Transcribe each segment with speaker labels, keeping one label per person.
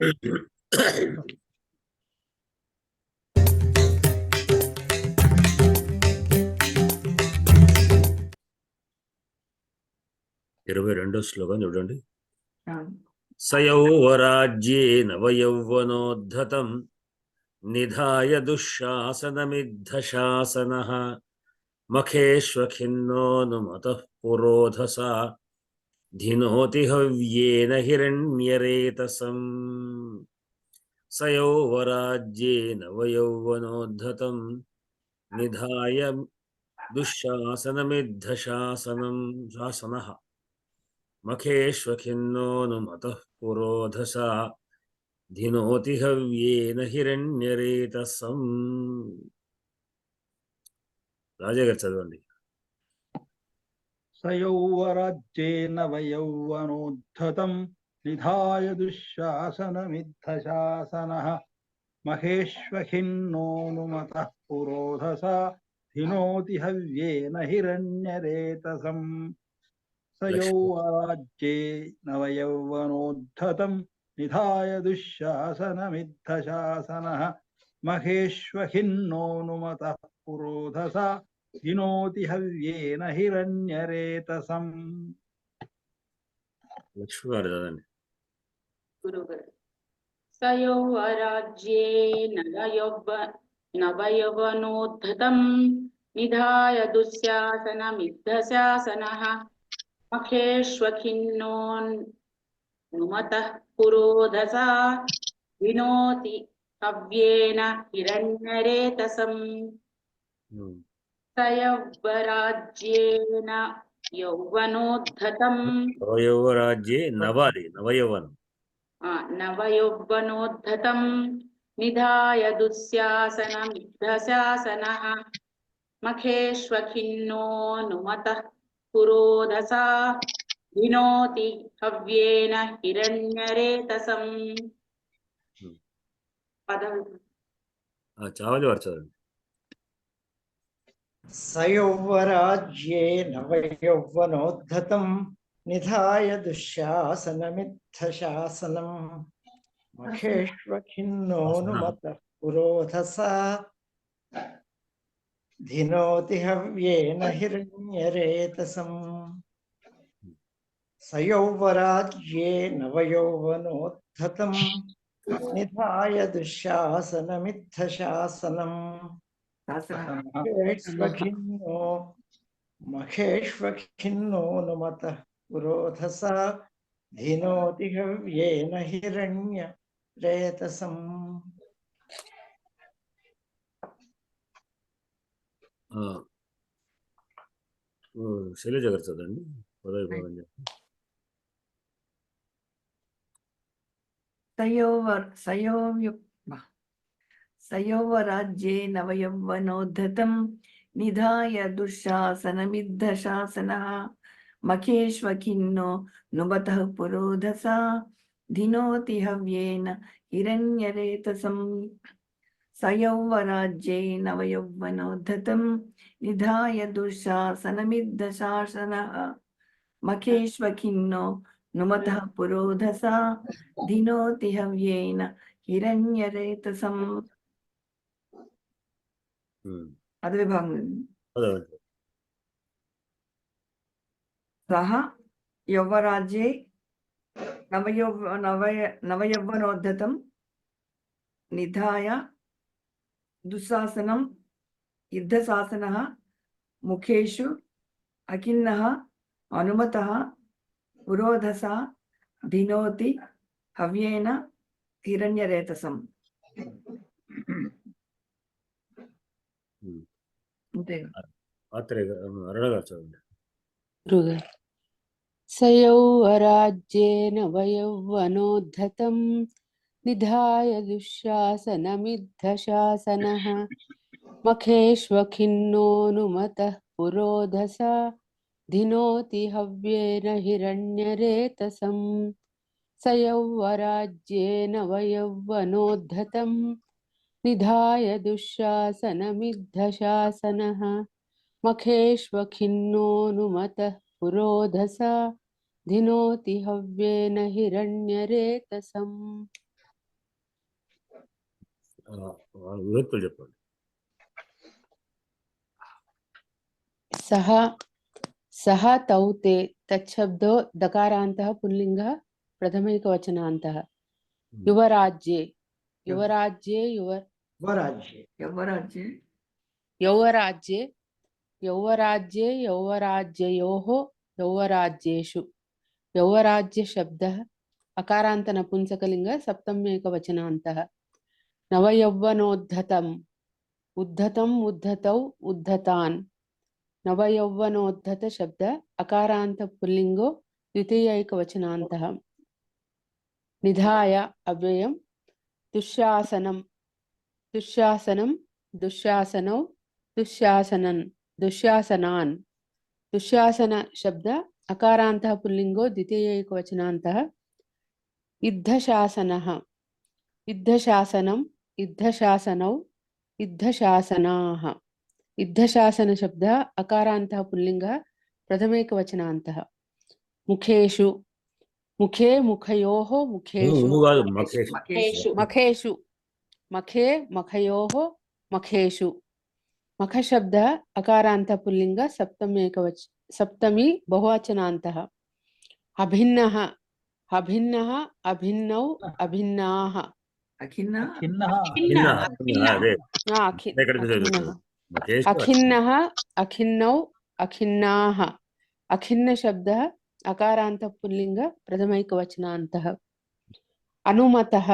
Speaker 1: 22వ శ్లోకం చూడండి. సయౌవరాజ్యేన వయౌవనోద్ధతం నిధాయ దుశ్శాసనమిద్ధశాసనః మఖేష్వఖిన్నోనుమతః పురోధసా ధినోతి హవ్యేన హిరణ్యరేతసం. సయౌవరాజ్యేన వయౌవనోద్ధతం నిధాయ దుశ్శాసనమిద్ధశాసనః మఖేష్వఖిన్నోనుమతః పురోధసా ధినోతి హవ్యేన హిరణ్యరేతసం. రాజా గారు చదవండి.
Speaker 2: సయౌవరాజ్యేన వయౌవనోద్ధతం నిధాయ దుశ్శాసనమిద్ధశాసనః మహేష్వఖిన్నోనుమతః పురోధసా ధినోతి హవ్యేన హిరణ్యరేతసం. సయౌవరాజ్యేన వయౌవనోద్ధతం నిధాయ దుశ్శాసనమిద్ధశాసనః మహేష్వఖిన్నోనుమతః పురోధసా ధినోతి హవ్యేన హిరణ్యరేతసం.
Speaker 1: లక్ష్మి గారు చదవండి.
Speaker 3: గురుగారు. సయౌవరాజ్యేన వయౌవనోద్ధతం నిధాయ దుశ్శాసనమిద్ధశాసనః మఖేష్వఖిన్నోనుమతః పురోధసా ధినోతి హవ్యేన హిరణ్యరేతసం. సయౌవరాజ్యేన యౌవనోద్ధతం
Speaker 1: నవయౌవరాజ్యే నవయౌవనం
Speaker 3: నవయౌవనోద్ధతం నిధాయ దుశ్శాసనమిద్ధశాసనః మఖేష్వఖిన్నోనుమతః పురోధసా ధినోతి హవ్యేన హిరణ్యరేతసం.
Speaker 1: చావలి వారు చదవండి.
Speaker 4: సయౌవరాజ్యేన వయౌవనోద్ధతం నిధాయ దుశ్శాసనమిద్ధశాసనం మఖేష్వఖిన్నోనుమతః పురోధసా ధినోతి హవ్యేన హిరణ్యరేతసం. సయౌవరాజ్యేన వయౌవనోద్ధతం నిధాయ దుశ్శాసనమిద్ధశాసనం మఖేష్వఖిన్నోనుమతః పురోధసా ధినోతి హవ్యేన హిరణ్యరేతసం.
Speaker 1: శైలజ గారు చదవండి.
Speaker 5: సయౌవరాజ్యేన వయౌవనోద్ధతం నిధాయ దుశ్శాసనమిద్ధశాసనః మఖేష్వఖిన్నోనుమతః పురోధసా ధినోతి హవ్యేన హిరణ్యరేతసం. సయౌవరాజ్యేన వయౌవనోద్ధతం నిధాయ దుశ్శాసనమిద్ధశాసనః మఖేష్వఖిన్నోనుమతః పురోధసా ధినోతి హవ్యేన హిరణ్యరేతసం. అదే భాగం. సహ యౌవరాజ్యే నవయౌవనోద్ధతం నిధాయ దుశ్శాసనం యుద్ధశాసనః ముఖేషు అఖిన్నః అనుమతః పురోధసా ధినోతి హవ్యేన హిరణ్యరేతసం.
Speaker 6: సయౌవరాజ్యేన వయౌవనోద్ధతం నిధాయ దుశ్శాసనమిద్ధశాసనః మఖేష్వఖిన్నోనుమతః పురోధసా ధినోతి హవ్యేన హిరణ్యరేతసం. సయౌవరాజ్యేన వయౌవనోద్ధతం నిధాయ దుశ్శాసనమిద్ధశాసనః మఖేష్వఖిన్నోనుమతః పురోధసా ధినోతి హవ్యేన హిరణ్యరేతసం.
Speaker 1: విభక్తులు చెప్పండి.
Speaker 6: सः सः तौ ते तच्छब्दो दकारान्तः पुल्लिङ्गः प्रथमैकवचनान्तः युवराज्ये युवराज्ये
Speaker 4: स्वराज्ये
Speaker 5: यवराज्ये
Speaker 6: यौवराज्ये यौवराज्ये यौवराज्ययोः यौवराज्येषु यौवराज्य शब्दः अकारान्त नपुंसकलिङ्ग सप्तम्येकवचनान्तः नवयौवनोद्धतम् उद्धतम् उद्धतौ उद्धतान् नवयौवनोद्धत शब्द अकारान्त पुल्लिङ्गो द्वितीयैकवचनान्तः निधाय अव्ययं दुःशासनं दुःशासनं दुःशासनौ दुःशासनन् दुःशासनान् दुःशासन शब्द अकारान्तः पुल्लिङ्गो द्वितीयैकवचनान्तः युद्धशासनः युद्धशासनं युद्धशासनौ युद्धशासनाः युद्धशासन शब्द अकारान्तः पुल्लिङ्गः प्रथमैकवचनान्तः मुखेषु मुखे मुखयोः मुखेषु
Speaker 1: కాదు, మఖేష్.
Speaker 5: मखेषु
Speaker 6: मखेषु मखे मखयोः मखेषु मख शब्द अकारान्त पुल्लिङ्ग सप्तमी बहुवचनान्तः अभिन्नः अभिन्नः अभिन्नौ अभिन्नाः
Speaker 5: अखिन्ना
Speaker 2: खिन्नः
Speaker 1: అదే
Speaker 6: अखि-
Speaker 1: ఎక్కడికి
Speaker 6: अखिन्नः
Speaker 1: చదువుతారు? మఖేష్
Speaker 6: अखिन्नः अखिन्नौ अखिन्नाः अखिन्न शब्दः अकारान्त पुल्लिङ्ग प्रथमैकवचनान्तः अनुमतः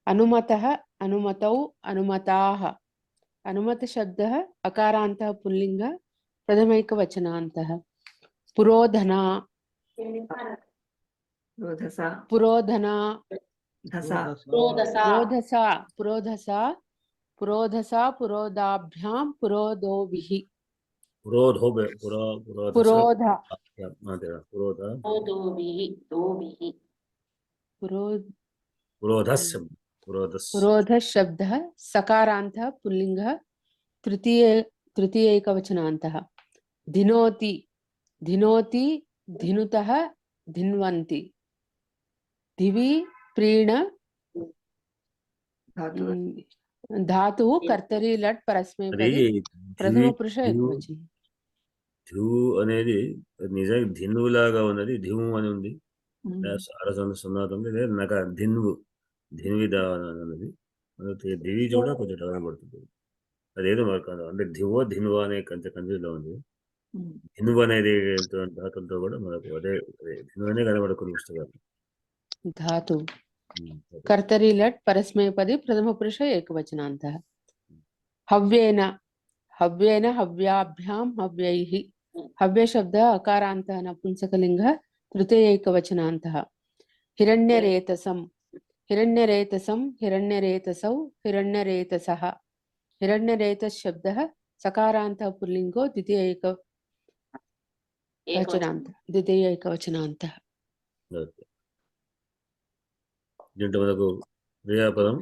Speaker 6: अनुमतः अनुमतौ अनुमताः अनुमत शब्दः अकारान्तः पुल्लिङ्ग प्रथमैकवचनान्तः पुरोधना
Speaker 5: रोधसा
Speaker 6: पुरोधना
Speaker 5: धसा
Speaker 3: रोदसा
Speaker 6: पुरोधसा पुरोधसा पुरोधसा पुरोधाभ्यां पुरोधोभिः
Speaker 1: పురోధ
Speaker 6: पुरोध
Speaker 1: పురోధ
Speaker 3: दोभिः दोभिः
Speaker 1: పురోధస్యం పురోధస్
Speaker 6: पुरोध शब्दः सकारान्तः पुल्लिङ्गः तृतीयैकवचनान्तः धिनोति धिनोति धिनुतः धिन्वन्ति दिवि प्रीण
Speaker 5: धातु
Speaker 6: धातुः कर्तरि लट् परस्मैपदी प्रथम पुरुष एकवचనం
Speaker 1: ధ్యూ అనేది నిజంగా ధిన్నువు లాగా ఉన్నది, ధిము అని ఉంది, సున్నాత ఉంది, నాకు ధిన్వు ధిన్విదా అన్నది దివి కూడా కొంచెం డెవలప్ పడుతుంది. అదేదో మరి కాదు, అంటే ధివో ధిన్వా అనే కొంచెం కన్ఫ్యూజ్లో ఉంది. ధిన్వు అనేది ధాతులతో కూడా మనకు అదే ధిన్వు అనే కనబడుకునే పుస్తకాలు.
Speaker 6: धातु कर्तरि लट् परस्मैपदी प्रथम पुरुष एकवचनान्तः हव्येन हव्येन हव्याभ्यां हव्यैः हव्य शब्दः अकारान्तः नपुंसकलिङ्गः तृतीयैकवचनान्तः हिरण्यरेतसं हिरण्यरेतसं हिरण्यरेतसौ हिरण्यरेतसः हिरण्यरेतस् शब्दः सकारान्तः पुल्लिङ्गो द्वितीयैकवचनान्तः
Speaker 1: దీంట్లో మనకు క్రియాపదం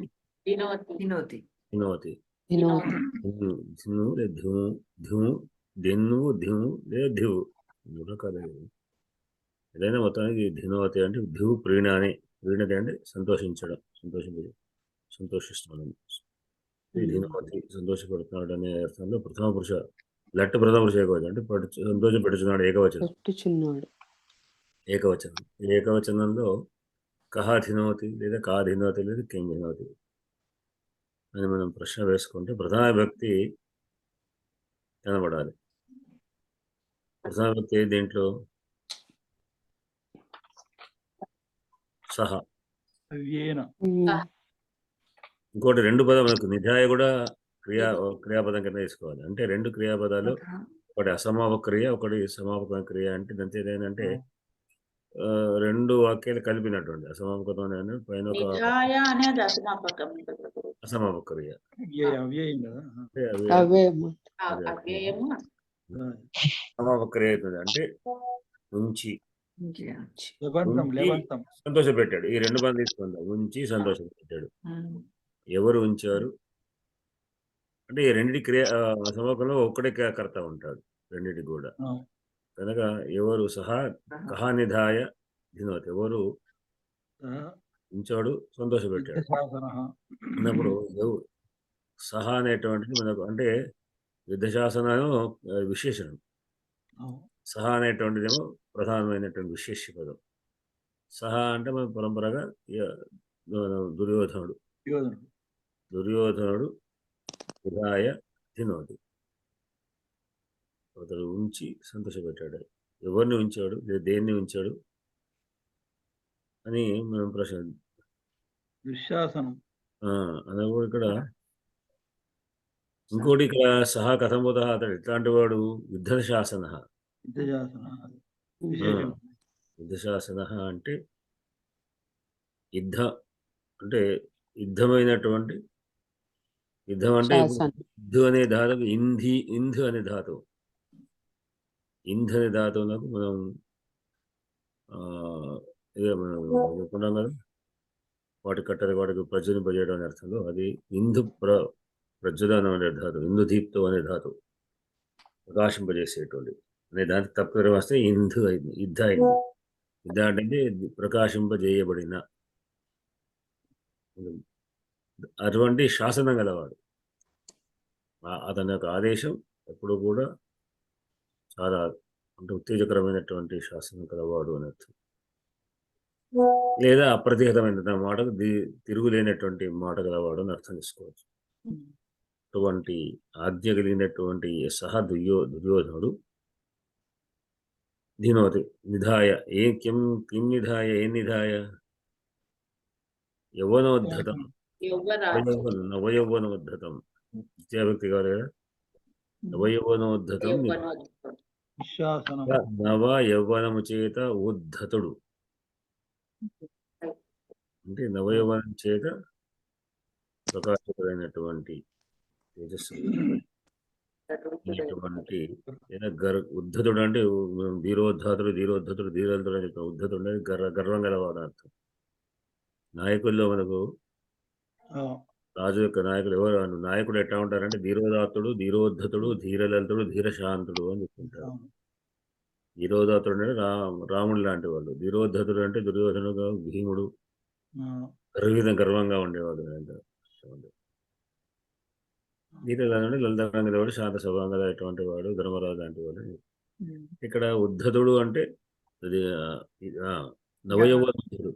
Speaker 3: विनोति
Speaker 5: विनोति
Speaker 1: వినోతి,
Speaker 6: विनोति
Speaker 1: ధిను లేదా ధిము, ధిము ధిన్నువు ధిము లేదా ధివు మూడు రకాలు. ఏదైనా మొత్తానికి ధినోతి అంటే ధివు ప్రీణాని, ప్రీణతి అంటే సంతోషించడం, సంతోషిస్తున్నాడు. ఈ ధినోతి సంతోషపడుతున్నాడు అనే అర్థంలో ప్రథమ పురుష లట్టు ప్రథమ పురుష ఏకవచనం అంటే సంతోషం పెడుతున్నాడు ఏకవచనం.
Speaker 6: పెట్టుచున్నాడు
Speaker 1: ఏకవచనం. ఈ ఏకవచనంలో కహ ధినోతి లేదా కా ధినోతి లేదా కిం ధినోతి అని మనం ప్రశ్న వేసుకుంటే ప్రధాన వ్యక్తి కనబడాలి. ప్రధాన వ్యక్తి దీంట్లో సహ.
Speaker 2: అవ్యేన
Speaker 1: ఇంకోటి రెండు పదం మనకు నిధాయ కూడా క్రియాపదం కింద తీసుకోవాలి. అంటే రెండు క్రియాపదాలు, ఒకటి అసమాపక క్రియ, ఒకటి సమాపక క్రియ. అంటే దాంతో ఏదైందంటే రెండు వాక్యాలు కలిపినటువంటి అసమాపకం పైన ఒక
Speaker 3: నిధాయ అనేది అసమాపకం
Speaker 1: అసమాపక క్రియ.
Speaker 2: అవ్యయం కదా.
Speaker 1: అంటే అవి
Speaker 6: అవ్యయము
Speaker 3: అవ్యయము
Speaker 1: సమాపక క్రియ అవుతుంది. అంటే ఉంచి
Speaker 2: లెవంతం లెవంతం
Speaker 1: సంతోషపెట్టాడు. ఈ రెండు పనులు తీసుకుందాం. ఉంచి సంతోషపెట్టాడు. ఎవరు ఉంచారు అంటే ఈ రెండింటి క్రియ సమూహంలో ఒక్కడే కర్త ఉంటాడు రెండింటికి కూడా. కనుక ఎవరు సహా కహా నిధాయ ధినోతి, ఎవరు ఉంచాడు సంతోషపెట్టాడు
Speaker 2: శాసనః
Speaker 1: అన్నప్పుడు సహ అనేటువంటిది మనకు అంటే యుద్ధశాసనం విశేషణం. సహ అనేటువంటిదేమో ప్రధానమైనటువంటి విశేష పదం. సహ అంటే మన పరంపరగా దుర్యోధనుడు విధాయ ధినోతి. అతడు ఉంచి సంతోషపెట్టాడు. ఎవరిని ఉంచాడు, దేన్ని ఉంచాడు అని మనం ప్రశ్న.
Speaker 2: దుశ్శాసనం
Speaker 1: అదే కూడా ఇక్కడ ఇంకోటి ఇక్కడ సహా కథం పోతా అతడు ఎట్లాంటి వాడు యుద్ధ శాసన. యుద్ధ శాసన అంటే యుద్ధ అంటే యుద్ధమైనటువంటి యుద్ధం అంటే యుద్ధ అనే ధాతువు ఇంధు అనే ధాతువు. ఇంధ అనే ధాతువులకు మనం ఇదే మనం అనుకున్నాం కదా, వాటి కట్టడి వాటికి ప్రజ్వలింపజేయడం అనే అర్థంలో అది ఇంధు ప్రజ్వలనం అనే ధాతువు. ఇందు దీప్తం అనే ధాతువు ప్రకాశింపజేసేటువంటి అనే దానికి తప్ప వస్తే ఇంధు అయింది, యుద్ధ అయింది. యుద్ధ అంటే ప్రకాశింపజేయబడిన అటువంటి శాసనం గలవాడు. అతని యొక్క ఆదేశం ఎప్పుడు కూడా చాలా అంటే ఉత్తేజకరమైనటువంటి శాసనం కలవాడు అని అర్థం. లేదా అప్రతిహతమైన మాటకు తిరుగులేనటువంటి మాట గలవాడు అని అర్థం చేసుకోవచ్చు. అటువంటి ఆజ్ఞ కలిగినటువంటి సహ దుర్యోధనుడు ధినోతి నిధాయ కిం నిధాయ నిధాయ యౌవనోద్ధతం నవయౌవనోద్ధతం విద్యాభక్తి కావాలి కదా. నవయౌవనోద్ధతం నవ యౌవనము చేత ఉద్ధతుడు అంటే నవయౌవనం చేత ప్రకాశితుడైనటువంటి తేజస్సు ఉద్ధతుడు అంటే ధీరోద్ధతుడు ధీరధతుడు అని చెప్పిన ఉద్ధతుడు అంటే గర్వం గలవాడు అర్థం. నాయకుల్లో మనకు రాజు యొక్క నాయకులు ఎవరు, నాయకుడు ఎట్లా ఉంటారంటే ధీరోదాత్తుడు ధీరోద్ధతుడు ధీరలలితుడు ధీరశాంతుడు అని చెప్తుంటారు. ధీరోదాత్తుడు అంటే రాముడు లాంటి వాళ్ళు. ధీరోద్ధతుడు అంటే దుర్యోధనుడు భీముడు గర్వంగా ఉండేవాడు. ధీరలంటే లలితంగా శాంత స్వభావంగా ఎటువంటి వాడు ధర్మరాజు లాంటి వాడు. ఇక్కడ ఉద్ధతుడు అంటే నవయౌవనుడు,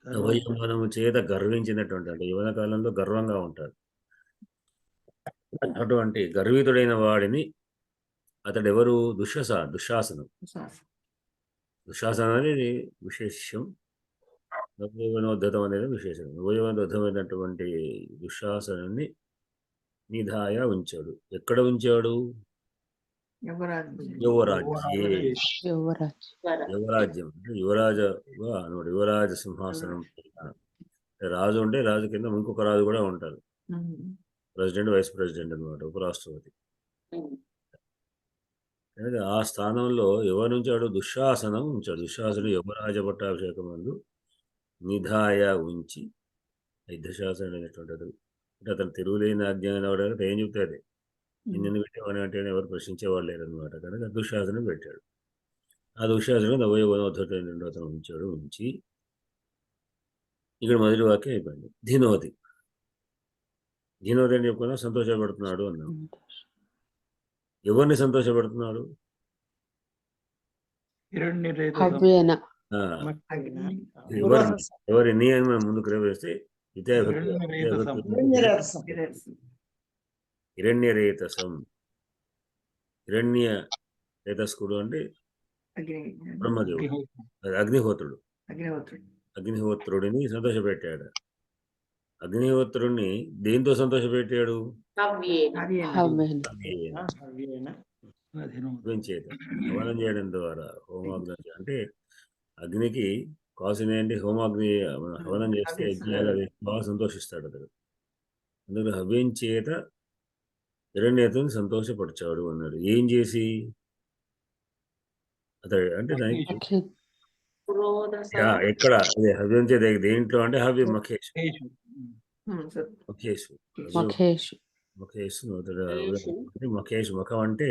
Speaker 1: నవయౌవనము చేత గర్వించినటువంటి అంటే యవన కాలంలో గర్వంగా ఉంటాడు. అటువంటి గర్వితుడైన వాడిని అతడెవరు దుశ్శాసనం అనేది విశేషం. నవయౌవనోద్ధతం అనేది విశేషం. నవయౌవనోద్ధమైనటువంటి దుశ్శాసనాన్ని నిధాయ ఉంచాడు. ఎక్కడ ఉంచాడు? యువరాజ్యం అంటే యువరాజుగా అనమాట. యువరాజ సింహాసనం. రాజు అంటే రాజు కింద ఇంకొక రాజు కూడా ఉంటారు. ప్రెసిడెంట్ వైస్ ప్రెసిడెంట్ అనమాట, ఉపరాష్ట్రపతి. ఆ స్థానంలో ఎవరు ఉంచాడు? దుశ్శాసనం ఉంచాడు. దుశ్శాసనం యువరాజ పట్టాభిషేకం ముందు నిధాయ ఉంచి యుద్ధశాసనం అనేటువంటి అంటే అతను తిరుగులేని అజ్ఞానం అవడానికి ఏం చెప్తాది, నిన్ను పెట్టేవాడు అంటే ఎవరు ప్రశ్నించేవాళ్ళు లేరు అనమాట. కనుక దుశ్శాసనం పెట్టాడు. ఆ దుశ్శాసనం నవయౌవనోద్ధతుడైన అతను ఉంచి ఇక్కడ మొదటి వాక్యం అయిపోయింది. ధినోతి అని చెప్పుకున్నా సంతోషపడుతున్నాడు అన్నాం. ఎవరిని సంతోషపడుతున్నాడు? ఎవరిని అని మనం ముందుకు రేవేస్తే హిరణ్యరేతసం. హిరణ్యరేతస్కుడు అంటే బ్రహ్మదేవుడు, అగ్నిహోత్రుడిని సంతోషపెట్టాడు. అగ్నిహోత్రుడిని దేంతో సంతోషపెట్టాడు? హవనం చేయడం ద్వారా. హోమాగ్ని అంటే అగ్నికి కాసినేంటి హోమాగ్ని హవనం చేస్తే యజ్ఞాలు బాగా సంతోషిస్తాడు అతడు. అందుకు హవ్యం చేత హిరణ్యతను సంతోషపరిచాడు అన్నాడు. ఏం చేసి? అతడు అంటే దానికి ఎక్కడ హవ్యం చేత దేంట్లో అంటే హవ్యం మఖేషు ముఖం అంటే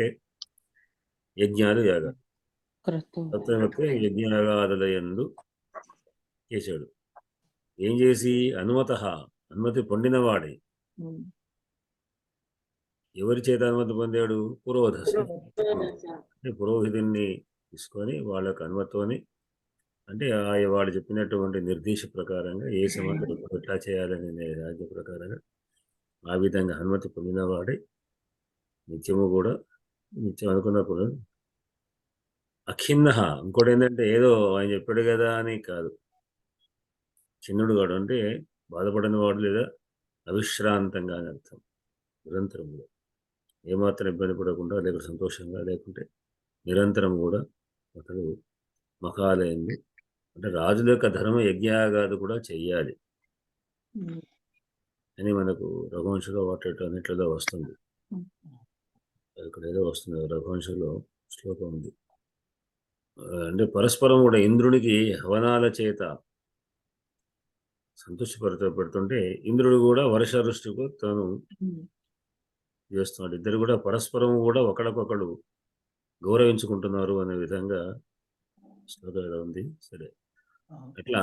Speaker 1: యజ్ఞాలు యాగాలు. యజ్ఞయాగాదుల యందు చేశాడు. ఏం చేసి? అనుమతి పొందినవాడే ఎవరి చేత అనుమతి పొందాడు? పురోధస.
Speaker 3: పురోధస.
Speaker 1: అంటే పురోహితుడిని తీసుకొని వాళ్ళ యొక్క అనుమతితోని, అంటే వాళ్ళు చెప్పినటువంటి నిర్దేశ ప్రకారంగా ఏ సంవత్సరం ఎట్లా చేయాలనే రాజ్య ప్రకారంగా ఆ విధంగా అనుమతి పొందినవాడే నిత్యము కూడా నిత్యం అనుకున్నప్పుడు అఖిన్న. ఇంకోటి ఏంటంటే ఏదో ఆయన చెప్పాడు కదా అని కాదు, చిన్నుడు వాడు అంటే బాధపడని వాడు లేదా అవిశ్రాంతంగా అని అర్థం. నిరంతరం కూడా ఏమాత్రం ఇబ్బంది పడకుండా, లేకుంటే సంతోషంగా, లేకుంటే నిరంతరం కూడా అతడు మకాలయంది. అంటే రాజుల యొక్క ధర్మ యజ్ఞయాగాలు కూడా చెయ్యాలి అని మనకు రఘువంశంలో అన్నిట్లలో వస్తుంది. ఇక్కడ ఏదో వస్తుంది రఘువంశంలో శ్లోకం ఉంది. అంటే పరస్పరం కూడా ఇంద్రునికి హవనాల చేత పెడుతుంటే ఇంద్రుడు కూడా వర్ష వృష్టికు తాను చేస్తున్నాడు. ఇద్దరు కూడా పరస్పరం కూడా ఒకరికొకడు గౌరవించుకుంటున్నారు అనే విధంగా శ్లోకాలు ఉంది. సరే, అట్లా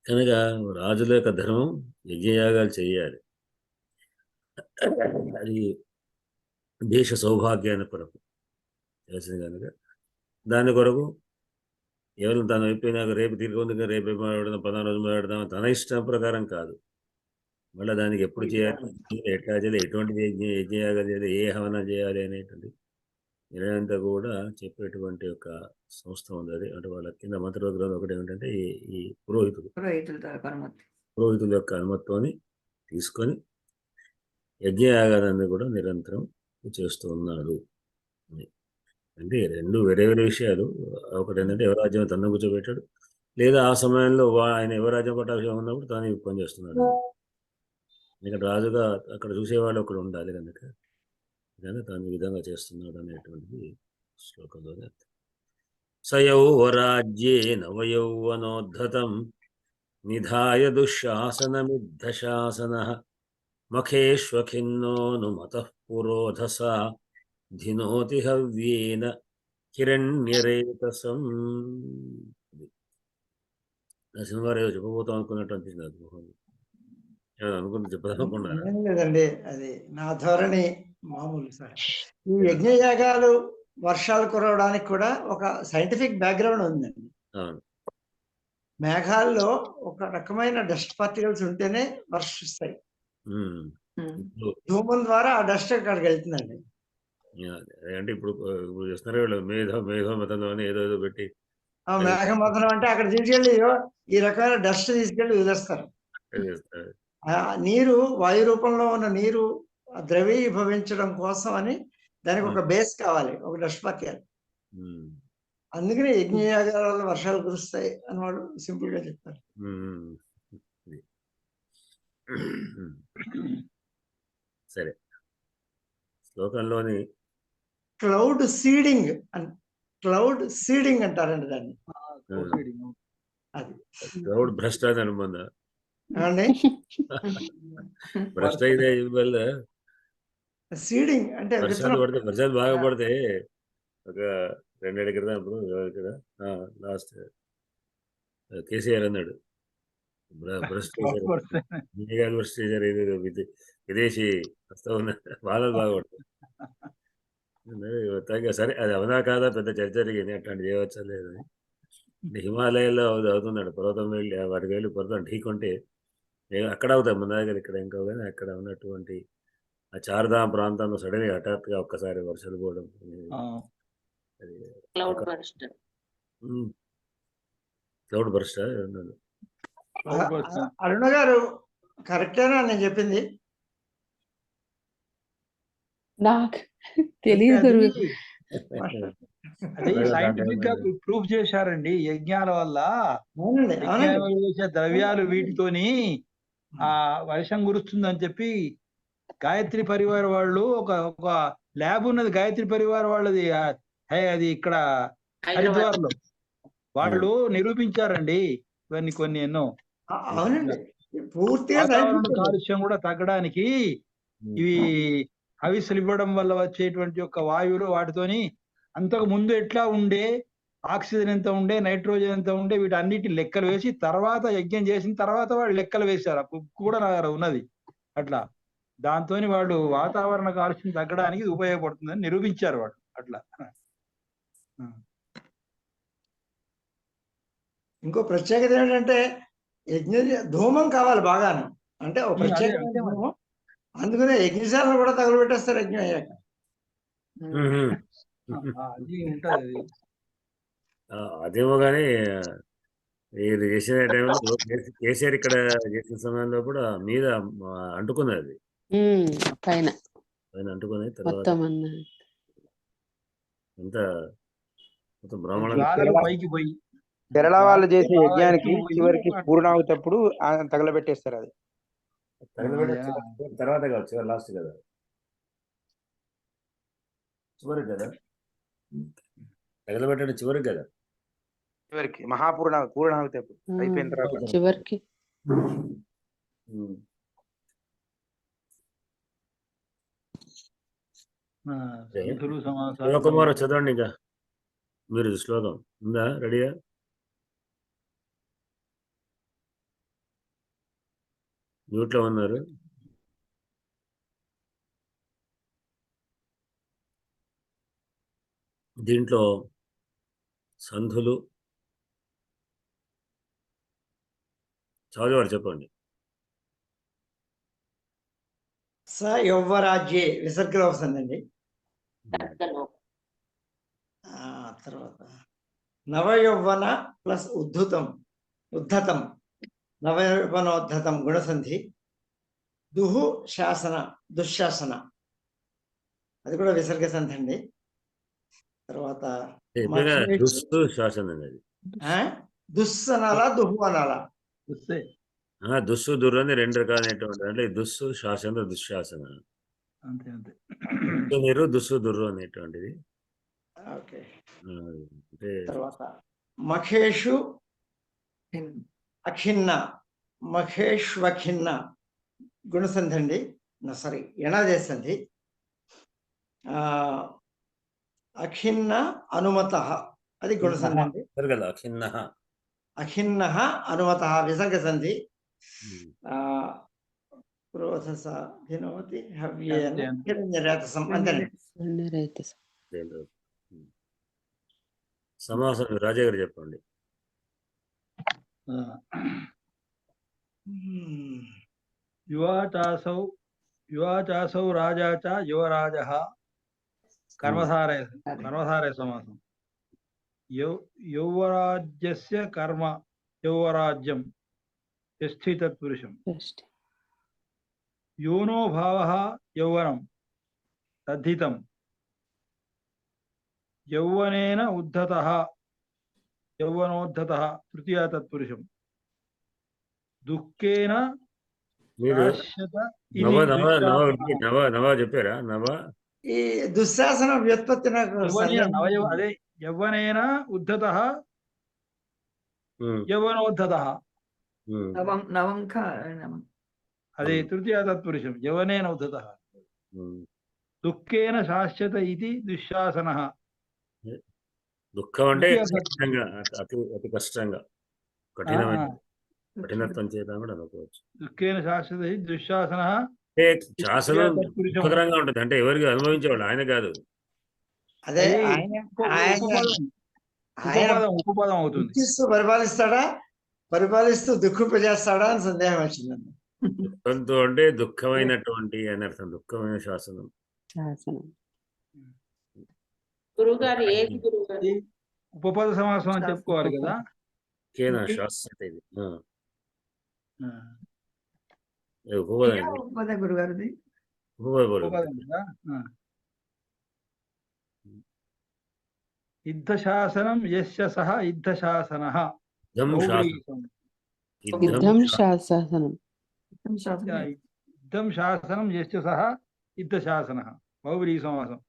Speaker 1: కనుక రాజుల యొక్క ధర్మం యజ్ఞయాగాలు చేయాలి. అది దేశ సౌభాగ్యాన్ని కొరకు చేసింది కనుక దాని కొరకు ఎవరు తను అయిపోయినాక రేపు తిరిగి ఉంది, రేపు మాట్లాడదాం, 14 రోజులు మాట్లాడదాం, తన ఇష్టం ప్రకారం కాదు. మళ్ళీ దానికి ఎప్పుడు చేయాలి, ఎట్లా చేయాలి, ఎటువంటి యజ్ఞయాగాలు చేయాలి, ఏ హవనం చేయాలి అనేటువంటి నిర్ణయంతో కూడా చెప్పేటువంటి ఒక సంస్థ ఉంది. అది అంటే వాళ్ళ కింద మంత్రివర్గంలో ఒకటి ఏమిటంటే ఈ పురోహితుల యొక్క అనుమతితోని తీసుకొని యజ్ఞయాగాన్ని కూడా నిరంతరం చేస్తూ ఉన్నాడు. అంటే రెండు వేరే వేరే విషయాలు. ఒకటి ఏంటంటే యువరాజ్యం తన కూర్చోబెట్టాడు, లేదా ఆ సమయంలో ఆయన యువరాజ్యం పట్టాభిషేకం ఉన్నప్పుడు తాను పని చేస్తున్నాడు. ఇక్కడ రాజుగా అక్కడ చూసేవాళ్ళు ఒకడు ఉండాలి కనుక తాను ఈ విధంగా చేస్తున్నాడు అనేటువంటిది శ్లోకంలోనే అర్థం. సయౌవరాజ్యే నవయౌవనోద్ధతం నిధాయ దుశ్శాసనమిద్ధశాసనః మఖేష్వఖిన్నోను మతః పురోధస ధినోతి హవ్యేన హిరణ్యరేతసం. నరసింహారావు ఏదో చెప్పబోతాం అనుకున్నట్టు అనిపించింది నాకు. మోహన్ అనుకుంటే చెప్పదనుకున్నా.
Speaker 4: ఏం లేదండి, అది నా ధోరణి మామూలు సార్. ఈ యజ్ఞయాగాలు వర్షాలు కురవడానికి కూడా ఒక సైంటిఫిక్ బ్యాక్గ్రౌండ్ ఉందండి.
Speaker 1: అవును.
Speaker 4: మేఘాల్లో ఒక రకమైన డస్ట్ పార్టికల్స్ ఉంటేనే వర్షిస్తాయి.
Speaker 1: ఇప్పుడు
Speaker 4: ధూమం ద్వారా ఆ డస్ట్ అక్కడికి వెళ్తుందండి.
Speaker 1: అంటే ఇప్పుడు చేస్తున్నారు వీళ్ళు మేధోమతంలో అని ఏదో ఏదో పెట్టి
Speaker 4: ఆ మేఘమథనం అంటే అక్కడ తీసుకెళ్ళి ఈ రకమైన డస్ట్ తీసుకెళ్ళి వదిలేస్తారు.
Speaker 1: చేస్తారు.
Speaker 4: ఆ నీరు వాయు రూపంలో ఉన్న నీరు ద్రవీభవించడం కోసం అని దానికి ఒక బేస్ కావాలి, ఒక డస్ట్ పార్టికల్. అందుకనే యజ్ఞయాగాల వల్ల వర్షాలు కురుస్తాయి అని వాళ్ళు సింపుల్ గా చెప్తారు.
Speaker 1: సరే, శ్లోకంలోని
Speaker 4: క్లౌడ్ సీడింగ్ అంటారండి దాన్ని. అది
Speaker 1: క్లౌడ్ భ్రష్ట అని అనుబంధ
Speaker 4: ఏమండి,
Speaker 1: భ్రష్ట అయితే వల్ల
Speaker 4: సీడింగ్ అంటే
Speaker 1: వర్షాలు పడితే, వర్షాలు బాగా పడితే ఒక 2 ఏళ్ల క్రితం ఇప్పుడు ఇక్కడ లాస్ట్ కేసీఆర్ అన్నాడు భ్రష్ట విదేశీ వస్తా ఉన్న వాళ్ళని బాగా పడతాయి. సరే, అది అవునా కాదా పెద్ద చర్చ జరిగింది, అట్లాంటి చేయవచ్చా లేదని. హిమాలయాల్లో అవుతున్నాడు, పర్వతం వెళ్ళి వాటికి వెళ్ళి పర్వతం ఢీకొంటే అక్కడ అవుతాయి, మన దగ్గర ఇక్కడ ఇంకా. కానీ అక్కడ ఉన్నటువంటి ఆ చార్ధామ్ ప్రాంతంలో సడన్గా హఠాత్తుగా ఒక్కసారి వర్షాలు పోవడం, క్లౌడ్ బర్స్ట్.
Speaker 4: అరుణ గారు కరెక్టేనా నేను చెప్పింది?
Speaker 6: నాకు తెలియదు.
Speaker 2: అది సైంటిఫిక్ గా ప్రూఫ్ చేశారండి. యజ్ఞాల వల్ల చేసే ద్రవ్యాలు వీటితోని ఆ వర్షం కురుస్తుందని చెప్పి గాయత్రి పరివార్ వాళ్ళు ఒక ల్యాబ్ ఉన్నది. గాయత్రి పరివార్ వాళ్ళది అది ఇక్కడ హరిద్వార్ లో వాళ్ళు నిరూపించారండి ఇవన్నీ కొన్ని ఎన్నో. వాతావరణ కాలుష్యం కూడా తగ్గడానికి ఇవి హవిస్సులు ఇవ్వడం వల్ల వచ్చేటువంటి యొక్క వాయువులు వాటితోని అంతకు ముందు ఎట్లా ఉండే, ఆక్సిజన్ ఎంత ఉండే, నైట్రోజన్ ఎంత ఉండే, వీటన్నిటి లెక్కలు వేసి తర్వాత యజ్ఞం చేసిన తర్వాత వాళ్ళు లెక్కలు వేశారు. అప్పుడు కూడా నా ఉన్నది అట్లా. దాంతోని వాళ్ళు వాతావరణ కాలుష్యం తగ్గడానికి ఇది ఉపయోగపడుతుందని నిరూపించారు వాళ్ళు అట్లా.
Speaker 4: ఇంకో ప్రత్యేకత ఏంటంటే యజ్ఞ ధూమం కావాలి బాగాను, అంటే ఒక ప్రత్యేకమైన ధూమం. అందుకనే యజ్ఞశాలను కూడా తగలబెట్టేస్తారు యజ్ఞం అయ్యాక.
Speaker 2: అది ఉంటది.
Speaker 1: అదేమో కానీ ఇది చేసిన టైంలో కేసీఆర్ ఇక్కడ చేసిన సమయంలో కూడా మీద అంటుకున్నది,
Speaker 6: పైన
Speaker 1: అంటుకున్నది. తర్వాత
Speaker 6: మొత్తం
Speaker 1: అంత మొత్తం బ్రాహ్మణ
Speaker 2: జ్వాలలు పైకి పోయి
Speaker 7: కేరళ వాళ్ళు చేసే
Speaker 2: బాగా
Speaker 7: యజ్ఞానికి
Speaker 2: ఎక్కువ పోయి
Speaker 7: చివరికి పూర్ణాహుతప్పుడు తగలబెట్టేస్తారు అది.
Speaker 1: తర్వాత కాదు, చివరి లాస్ట్ కదా, చివరికి కదా తగలబెట్టడం, చివరికి కదా,
Speaker 7: చివరికి పూర్ణాహుతి అప్పుడు అయిపోయిన తర్వాత
Speaker 6: చివరికి.
Speaker 1: శివకుమార్ చదవండి, ఇంకా మీరు శ్లోకం ఉందా రెడీగా? మ్యూట్లో ఉన్నారు. దీంట్లో సంధులు చదివారు, చెప్పండి.
Speaker 4: స యౌవరాజ్యే విసర్గలో వస్తుందండి. తర్వాత నవయౌవన ప్లస్ ఉద్ధతం నవయౌవనోద్ధతం గుణసంధి. దుహు శాసన దుశ్శాసన, అది కూడా విసర్గ సంధి అండి. తర్వాత
Speaker 1: దుస్సు శాసనం అనేది
Speaker 4: దుస్సు అనాలా దుహు అనాలా?
Speaker 1: దుస్సు దుర్రు అని రెండు రకాలైనటువంటి అంటే దుస్సు శాసన దుశ్శాసన,
Speaker 2: అంతే అంతే.
Speaker 1: మీరు దుస్సు దుర్రు అనేటువంటిది.
Speaker 4: ఓకే.
Speaker 1: అంటే
Speaker 4: తర్వాత మఖేషు అఖిన్న, మఖేష్వఖిన్న గుణసంధి అండి. సారీ, ఎణాదేశంధి. అఖిన్న అనుమత, అది గుణసంధి అండి. అఖిన్న అనుమత విసర్గ సంధి. క్రోధస భినోతి హవ్యేన హిరణ్యరేతసం, అంతేనండి.
Speaker 1: సమాసం రాజా గారు చెప్పండి.
Speaker 2: యువాచాసౌ రాజా చ యువరాజః కర్మధారయ సమాసం. యౌవరాజ్యస్య కర్మ యౌవరాజ్యం యష్ఠి తత్పురుషం. యోనో భావః యౌవనం తద్ధితం. యౌవనేన ఉద్ధతః యౌవనోద్ధతః తృతీయ తత్పురుషం. దుఃఖేన శాశ్వత
Speaker 1: నవ చెప్పారా?
Speaker 4: ఈ దుశ్శాసన వ్యుత్పత్తి నాకు
Speaker 2: అదే యవ్వనేన ఉద్ధతః యవ్వనోద్ధతః, అదే తృతీయ తత్పురుషం. యవ్వనేన ఉద్ధతః దుఃఖేన శాశ్వత ఇది దుశ్శాసనః.
Speaker 1: దుఃఖం అంటే అతి కష్టంగా కఠినత్వం చేత కూడా అనుకోవచ్చు.
Speaker 2: దుఃఖేన శాశ్వత దుశ్శాసనః.
Speaker 1: శాసనం దుఃఖకరంగా ఉంటుంది, అంటే ఎవరికి అనుభవించేవాళ్ళు, ఆయన కాదు.
Speaker 4: అదే
Speaker 2: ఉపపదం అవుతుంది.
Speaker 4: పరిపాలిస్తాడా, పరిపాలిస్తూ దుఃఖింపజేస్తాడా అని సందేహం వచ్చిందండి.
Speaker 1: దుఃఖంతో అంటే దుఃఖమైనటువంటి అని అర్థం, దుఃఖమైన శాసనం.
Speaker 3: గురుగారు ఏది గురుగారు?
Speaker 2: ఉపపద సమాసం అని చెప్పుకోవాలి కదా.
Speaker 1: శాశ్వత ఇది
Speaker 5: ఉపపద గురుగారిది.
Speaker 2: యుద్ధశాసనం యస్య సహ యుద్ధశాసనః.
Speaker 6: యుద్ధం శాసనం
Speaker 2: యస్య సహ యుద్ధశాసనః. బహువ్రీహి సమాసం.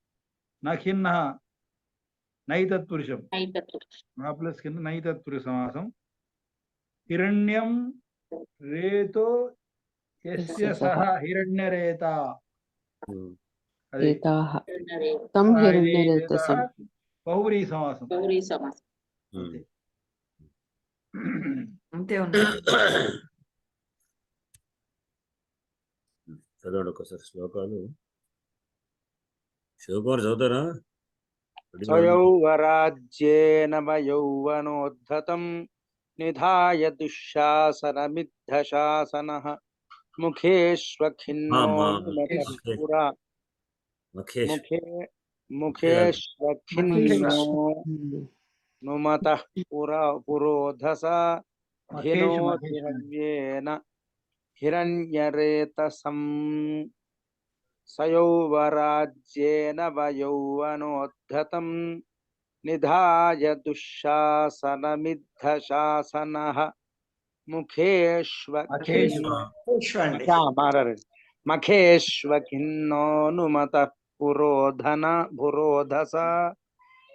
Speaker 2: నఖిన్నః నైతత్పురుషం, ప్లస్ కింద నైతత్పురుష సమాసం. హిరణ్యం రేతో యస్య సహ హిరణ్యరేత, బహువ్రీహి సమాసం.
Speaker 5: అంతే ఉంది.
Speaker 1: చదవండి ఒకసారి శ్లోకాలు. శివకుమార్ చదువుతారా?
Speaker 7: స్వయౌవరాజ్యేన యౌవనోద్ధతం నిధాయ దుశ్శాసనమిద్ధశాసనః ముఖేష్వఖిన్నో పురా
Speaker 1: మఖేష్
Speaker 7: ముఖేష్వఖిన్నో నుమతః పురోధస ధినోతి హవ్యేన హిరణ్యరేతసం సయౌవరాజ్యేన యౌవనోద్ధతం నిధాయ దుశ్శాసనమిద్ధశాసనః మఖేష్వఖిన్నో నుమతః పురోధస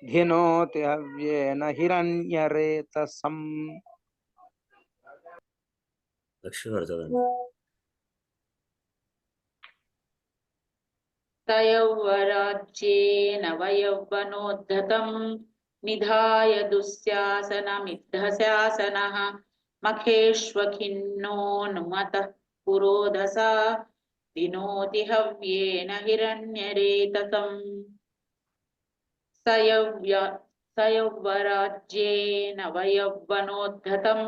Speaker 7: ధినోతి హవ్యేన హిరణ్యరేతసం.
Speaker 1: లక్ష్మి గారు చదవండి.
Speaker 3: తయౌవరాజ్యేన వయౌవనోద్ధతం నిధాయ దుశ్శాసనమిద్ధశాసనః మఖేష్వఖిన్నో నుమతః పురోధసా దినోతి హవ్యేన హిరణ్యరేతసం సయౌవరాజ్యేన వయౌవనోద్ధతం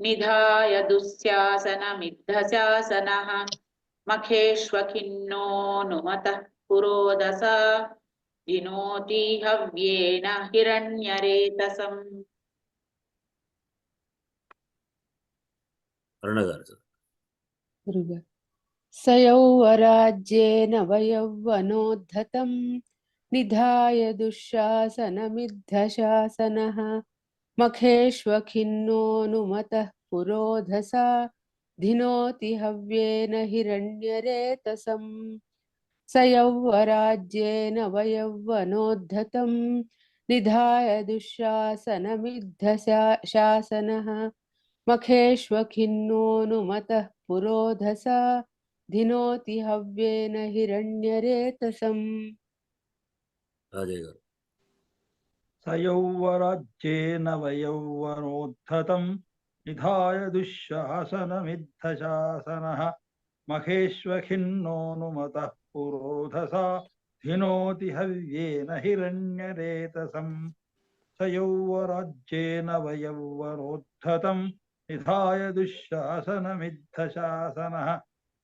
Speaker 3: నిధాయ దుశ్శాసనమిద్ధశాసనః మఖేష్వఖిన్నో నుమతః పురోధసా దినోతి హవ్యేన హిరణ్యరేతసం.
Speaker 1: అరుణ గారు చదవండి.
Speaker 6: గురుగారు. సయౌవరాజ్యేన వయౌవనోద్ధతం నిధాయ దుశ్శాసనమిద్ధశాసనః మఖేష్వఖిన్నో నుమతః పురోధసా ధినోతి హవ్యేన హిరణ్యరేతసం సయౌవరాజ్యేన వయౌవనోద్ధతం నిధాయ దుశ్శాసనమిద్ధశాసనః మఖేష్వఖిన్నో నుమతః పురోధసా ధినోతి హవ్యేన హిరణ్యరేతసం.
Speaker 1: రాజయ్య గారు.
Speaker 2: సయౌవరాజ్యేన వయౌవనోద్ధతం నిధాయ దుశ్శాసనమిద్ధశాసనః మఖేష్వఖిన్నో నుమతః పురోధసా ధినోతి హవ్యేన హిరణ్యరేతసం సయౌవరాజ్యేన వయౌవనోద్ధతం నిధాయ దుశ్శాసనమిద్ధశాసనః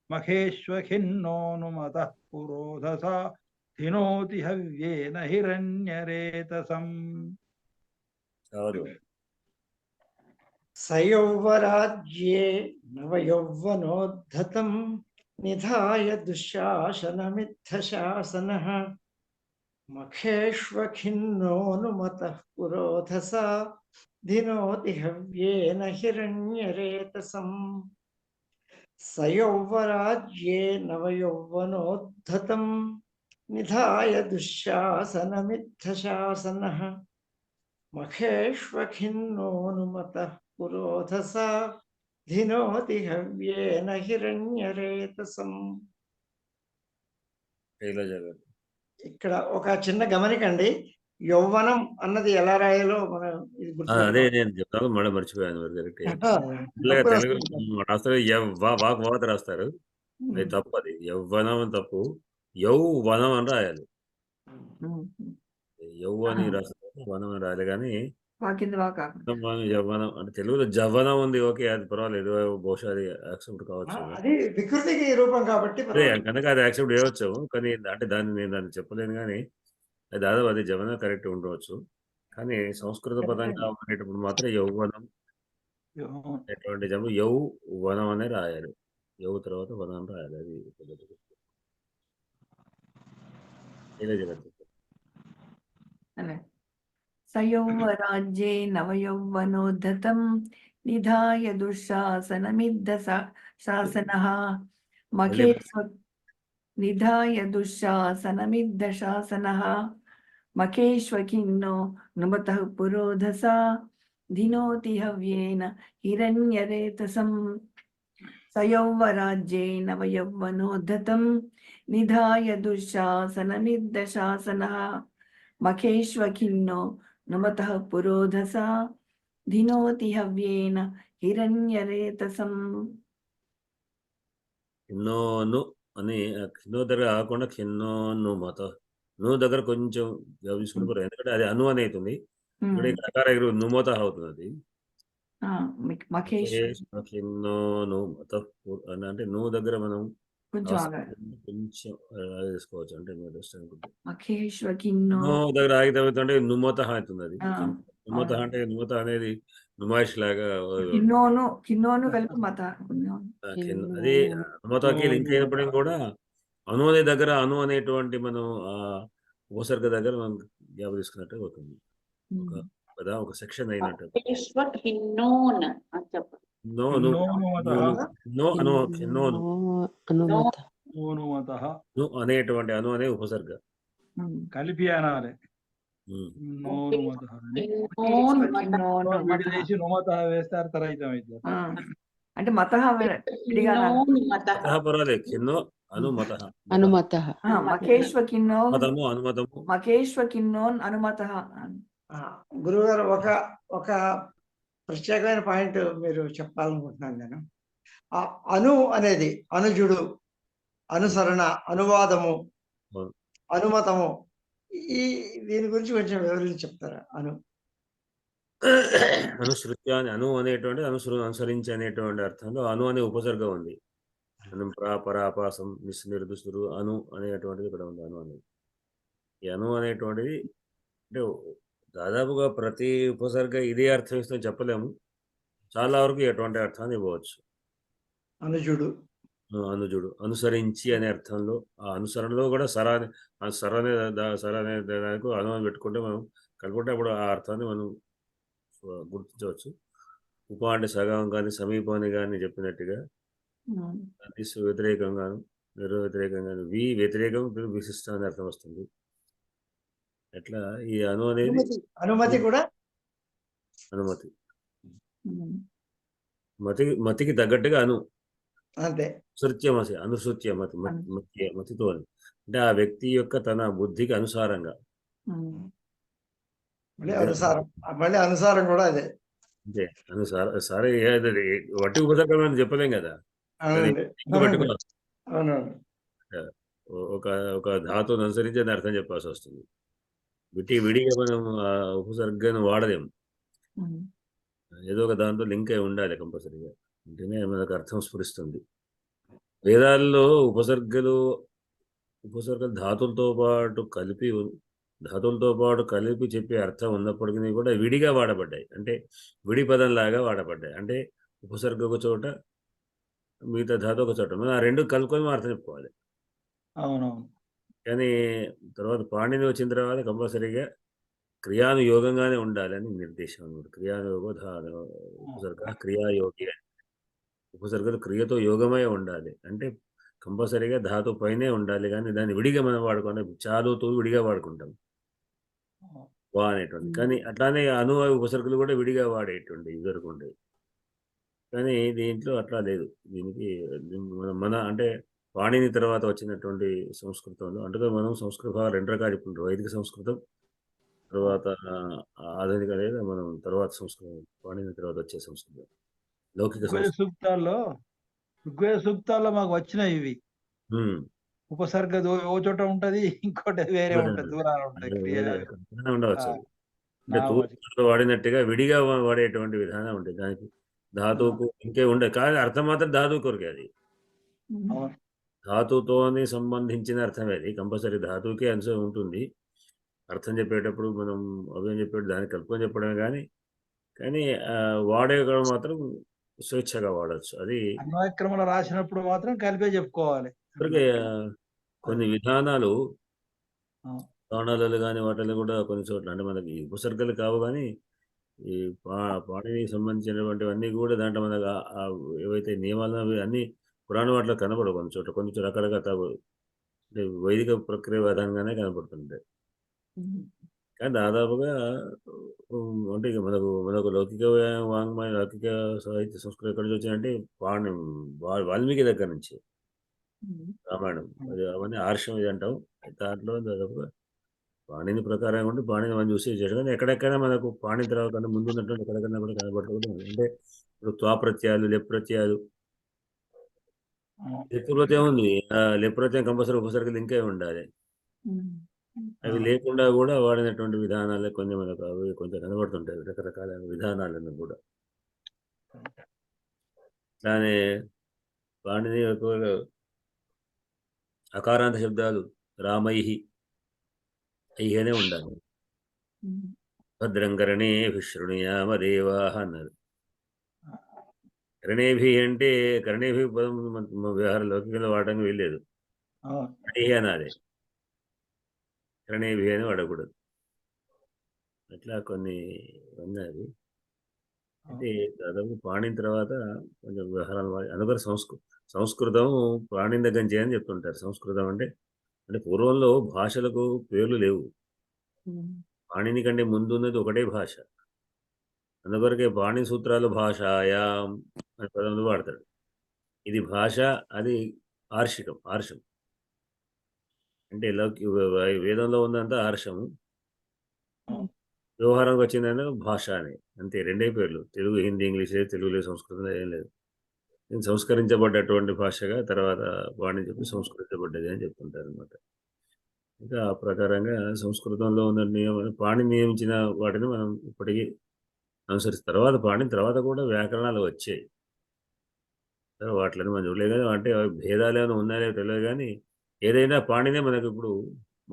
Speaker 2: మఖేష్వఖిన్నో నుమతః పురోధసా ధినోతి హవ్యేన హిరణ్యరేతసం.
Speaker 4: సయౌవరాజ్యే నవయౌవనోద్ధతం నిధాయ దుశ్శాసనమిద్ధశాసనః మఖేష్వఖిన్నో నుమతః పురోధసా ధినోతి హవ్యేన హిరణ్యరేతసం సయౌవరాజ్యే నవయౌవనోద్ధతం నిధాయ దుశ్శాసనమిద్ధశాసనః మఖేష్వఖిన్నో నుమతః పురోధసా ధినోతి హవ్యేన హిరణ్యరేతసం. ఇక్కడ ఒక చిన్న గమనికండి, యౌవనం అన్నది ఎలా రాయాలో మనం ఇది
Speaker 1: అదే నేను చెప్తాను, మళ్ళీ మర్చిపోయాను. తెలుగు రాస్తారు వాక్ వాత రాస్తారు, అది తప్పు. అది యౌవనం అని తప్పు, యౌవనం అని రాయాలి. యౌవని రాస్తారు, వనం అని రాయాలి. కానీ యవ్వనం అంటే తెలుగులో జవ్వనం ఉంది, ఓకే, అది పర్వాలేదు, బహుశా అది యాక్సెప్ట్ కావచ్చు.
Speaker 4: అది వికృతికి రూపం కాబట్టి
Speaker 1: కనుక అది యాక్సెప్ట్ చేయవచ్చు. కానీ అంటే నేను దాన్ని చెప్పలేను. కానీ అది దాదాపు అది జవనం కరెక్ట్ ఉండవచ్చు. కానీ సంస్కృత పదంగా ఉండేటప్పుడు మాత్రం యౌవనం ఎటువంటి జము యౌవనం అనే రాయాలి. యౌ తర్వాత వనం రాయాలి. అది
Speaker 5: సయౌవరాజ్యే నవయౌవనోద్ధతం నిధాయ దుశ్శాసనమిద్ధశాసనః మఖేష్వఖిన్నో నుమతః పురోధసా ధినోతి హవ్యేన హిరణ్యరేతసం సయౌవరాజ్యే నవయౌవనోద్ధతం నిధాయ దుశ్శాసనమిద్ధశాసనః మఖేష్వఖిన్నో నుమతః పురోధసా ధినోతి హవ్యేన హిరణ్యరేతసం.
Speaker 1: అని ఖిన్నో దగ్గర కాకుండా ఖిన్నో ను మత నువ్వు దగ్గర కొంచెం తీసుకుంటే పర్వాలేదు. ఎందుకంటే అది అను అని అవుతుంది. ఇక్కడ ఇక్కడ అకార ఎగురు నుమోత అవుతుంది అది.
Speaker 5: మఖేశ్వర
Speaker 1: ఖిన్నో ను మత అని అంటే నువ్వు దగ్గర మనం
Speaker 5: కొంచెం ఆగాలి.
Speaker 1: కొంచెం తీసుకోవచ్చు. అంటే మీరు జస్ట్ అనుకుంటే
Speaker 5: మఖేశ్వర కిన్నో
Speaker 1: నో దగ్గర ఆగితే అవుతుంటే నుమోత అవుతుంది అది.
Speaker 5: ఆ,
Speaker 1: నుమోత
Speaker 5: అవును.
Speaker 1: అంటే నుమోత అనేది నుమాయిష్ లాగా
Speaker 5: కిన్నోను కలిపి మత
Speaker 1: అది నుమోతకి లింక్ అయినప్పటికీ కూడా అను అనే దగ్గర అను అనేటువంటి మనం ఉపసర్గ దగ్గర మనం గ్యాప్ తీసుకున్నట్టు అవుతుంది. ఒక కదా ఒక సెక్షన్ అయినట్టు.
Speaker 3: ఖిన్నోన్ అని చెప్పండి.
Speaker 1: నో నో అను ఖిన్నోను
Speaker 6: అనుమత
Speaker 2: నోనుమతః
Speaker 1: ను అనేటువంటి అను అనే ఉపసర్గ.
Speaker 2: కలిపి అనాలి.
Speaker 1: ఉమ్.
Speaker 2: నోనుమతః అని.
Speaker 3: ఖిన్నోన్ మత.
Speaker 2: విడిదేసి నోమతః వేస్తే అర్థరహితం అవుతుంది.
Speaker 5: అంటే మత విడిగా
Speaker 3: ఖిన్నోన్ మత.
Speaker 1: మతః పర్వాలేదు. ఖిన్నో అను మతః
Speaker 6: అనుమత
Speaker 5: మఖేశ్వ కిన్నో
Speaker 1: మతము అనుమతము.
Speaker 5: మఖేశ్వ కిన్నోన్ అనుమత
Speaker 4: గురుగారు ఒక ప్రత్యేకమైన పాయింట్ మీరు చెప్పాలనుకుంటున్నాను నేను. ఆ అను అనేది అనుజుడు, అనుసరణ, అనువాదము,
Speaker 1: అవును.
Speaker 4: అనుమతము, దీని గురించి కొంచెం వివరించి చెప్తారా?
Speaker 1: అనుసృత్య అని అను అనేటువంటి అనుసరించి అనేటువంటి అర్థంలో అను అనే ఉపసర్గ ఉంది. మనం పరాపాసం నిర్దుస్తురు అను అనేటువంటిది ఇక్కడ ఉంది. అను అనేది ఈ అను అనేటువంటిది అంటే దాదాపుగా ప్రతి ఉపసర్గ ఇదే అర్థం ఇస్తుందని చెప్పలేము. చాలా వరకు ఎటువంటి అర్థాన్ని ఇవ్వచ్చు.
Speaker 4: అనుజుడు,
Speaker 1: అనుజుడు, అనుసరించి అనే అర్థంలో ఆ అనుసరణలో కూడా సరనే దానికి అను అని పెట్టుకుంటే మనం కలుపుకుంటే అప్పుడు ఆ అర్థాన్ని మనం గుర్తించవచ్చు. ఉప అంటే సగం కానీ సమీపాన్ని కానీ చెప్పినట్టుగా దిస్ వ్యతిరేకంగాను వ్యతిరేకంగాను వ్యతిరేకం విశిష్ట అనే అర్థం వస్తుంది. ఎట్లా ఈ అను అనేది
Speaker 4: అనుమతి కూడా
Speaker 1: అనుమతి మతికి తగ్గట్టుగా అను
Speaker 4: అంతే.
Speaker 1: శృత్యమసి అనుసృత్య మతితో అంటే ఆ వ్యక్తి యొక్క తన బుద్ధికి అనుసారంగా
Speaker 4: మళ్ళీ అనుసారం కూడా అదే.
Speaker 1: అంటే సరే వట్టి ఉపసర్గం అని చెప్పలేం కదా. ఒక ధాతువును అనుసరించి అని అర్థం చెప్పాల్సి వస్తుంది. విడిగా మనం ఉపసర్గను వాడలేము. ఏదో ఒక దాంతో లింక్ అయి ఉండాలి కంపల్సరీగా. అంటేనే మనకు అర్థం స్ఫురిస్తుంది. వేదాల్లో ఉపసర్గలు ధాతులతో పాటు కలిపి చెప్పే అర్థం ఉన్నప్పటికీ కూడా విడిగా వాడబడ్డాయి. అంటే విడి పదంలాగా వాడబడ్డాయి. అంటే ఉపసర్గ ఒక చోట, మిగతా ధాతు ఒక చోట, మనం ఆ రెండు కలుపుకొని అర్థం చెప్పుకోవాలి.
Speaker 2: అవునవును.
Speaker 1: కానీ తర్వాత పాణిని వచ్చిన తర్వాత కంపల్సరీగా క్రియానుయోగంగానే ఉండాలి అని నిర్దేశం అనమాట. ఉపసర్గ క్రియాయోగి, ఉపసర్గలు క్రియతో యోగమై ఉండాలి. అంటే కంపల్సరీగా ధాతు పైనే ఉండాలి, కానీ దాన్ని విడిగా మనం వాడుకుంటాం. చాలుతో విడిగా వాడుకుంటాం వా అనేటువంటి. కానీ అట్లానే అను ఉపసర్గలు కూడా విడిగా వాడేటువంటి ఇదివరకుండే. కానీ దీంట్లో అట్లా లేదు. దీనికి మన అంటే పాణిని తర్వాత వచ్చినటువంటి సంస్కృతంలో అంటే మనం సంస్కృత భాగాలు రెండు రకాలు చెప్పుకుంటాం. వైదిక సంస్కృతం తర్వాత ఆధునిక లేదా మనం తర్వాత సంస్కృతం, పాణిని తర్వాత వచ్చే సంస్కృతం లౌకిక
Speaker 2: ఋగ్వేద సూక్తాల్లో మాకు వచ్చినాయి ఇవి. ఉపసర్గ ఓ చోట ఉంటది, ఇంకోటి వేరే ఉంటది, దూరాలు ఉంటాయి.
Speaker 1: ఉండవచ్చు. అంటే వాడినట్టుగా విడిగా వాడేటువంటి విధానం ఉంటుంది. దానికి ధాతువుకు ఇంకే ఉండే, కానీ అర్థం మాత్రం ధాతువు కొరకే. అది ధాతువుతోనే సంబంధించిన అర్థమే. అది కంపల్సరీ ధాతువుకే అంశం ఉంటుంది. అర్థం చెప్పేటప్పుడు మనం అవేం చెప్పేటప్పుడు దాన్ని కలుపుకొని చెప్పడమే కానీ వాడే మాత్రం స్వేచ్ఛగా వాడచ్చు. అది
Speaker 2: అన్వయక్రమంలో రాసినప్పుడు మాత్రం కలిపే చెప్పుకోవాలి.
Speaker 1: కొన్ని విధానాలు ప్రాణాలు కానీ వాటిలో కూడా కొన్ని చోట్ల అంటే మనకి ఉపసర్గలు కావు, కానీ ఈ పాణినికి సంబంధించినటువంటివన్నీ కూడా దాంట్లో మనకు ఏవైతే నియమాలు అవి అన్ని పురాణ వాటిలో కనపడవు. కొన్ని చోట్ల రకరకాల అంటే వైదిక ప్రక్రియ విధానంగానే కనపడుతుంటాయి. కానీ దాదాపుగా అంటే మనకు లౌకిక వాంగ్మయం, లౌకిక సాహిత్య సంస్కృతి ఎక్కడి నుంచి వచ్చిందంటే వాల్మీకి దగ్గర నుంచి రామాయణం, అది అవన్నీ ఆర్షం ఇది అంటాం. దాంట్లో దాదాపుగా పాణిని ప్రకారం ఉంటే పాణిని మనం చూసి చేయడం. కానీ ఎక్కడెక్కడైనా మనకు పాణి తర్వాత ముందు ఉన్నటువంటి ఎక్కడెక్కడైనా కూడా కనబడుతుంది. అంటే ఇప్పుడు త్వా ప్రత్యయాలు, లెప్ ప్రత్యయాలు ప్రత్యయం ఉంది. ప్రత్యయం కంపల్సరీ ఉపసర్గ లింక్ అయి ఉండాలి. అవి లేకుండా కూడా వాడినటువంటి విధానాలే కొన్ని మనకు అవి కొంచెం కనబడుతుంటాయి, రకరకాల విధానాలను కూడా. అలానే వాడిని ఎక్కువగా అకారాంత శబ్దాలు రామైహి అయ్యనే ఉండాలి. భద్రం కరణేభి శృణుయామ దేవాహ అన్నారు. కరణేభి అంటే కరణేభి పదం వ్యవహార లౌకికంలో వాడడానికి వెళ్ళలేదు. అయ్యి అనాలి, కరణేభి అని వాడకూడదు. అట్లా కొన్ని ఉన్నాయి. అయితే దాదాపు పాణిని తర్వాత కొంచెం వ్యవహారాలు అందుకని సంస్కృతం పాణిని దగ్గర చేయని చెప్తుంటారు. సంస్కృతం అంటే పూర్వంలో భాషలకు పేర్లు లేవు. పాణిని కంటే ముందు ఉన్నది ఒకటే భాష. అందుకొరకే పాణి సూత్రాలు భాషాయాం అనే పదంలో వాడతాడు. ఇది భాష, అది ఆర్షికం, ఆర్షం అంటే వేదంలో ఉందంతా ఆర్షము, వ్యవహారానికి వచ్చిందంటే భాష అని, అంతే. రెండే పేర్లు, తెలుగు, హిందీ, ఇంగ్లీష్ లేదు, తెలుగు లేదు, సంస్కృతం ఏం లేదు. సంస్కరించబడ్డటువంటి భాషగా తర్వాత వాణి చెప్పి సంస్కరించబడ్డది అని చెప్తుంటారు అనమాట. ఇంకా ఆ ప్రకారంగా సంస్కృతంలో ఉన్న నియమాలు పాణి నియమించిన వాటిని మనం ఇప్పటికీ అనుసరిస్తాం. తర్వాత పాణి తర్వాత కూడా వ్యాకరణాలు వచ్చాయి, వాటిని మనం చూడలేదు. కానీ అంటే భేదాలు ఏమైనా ఉన్నాయో తెలియదు, కానీ ఏదైనా పాణినే మనకి ఇప్పుడు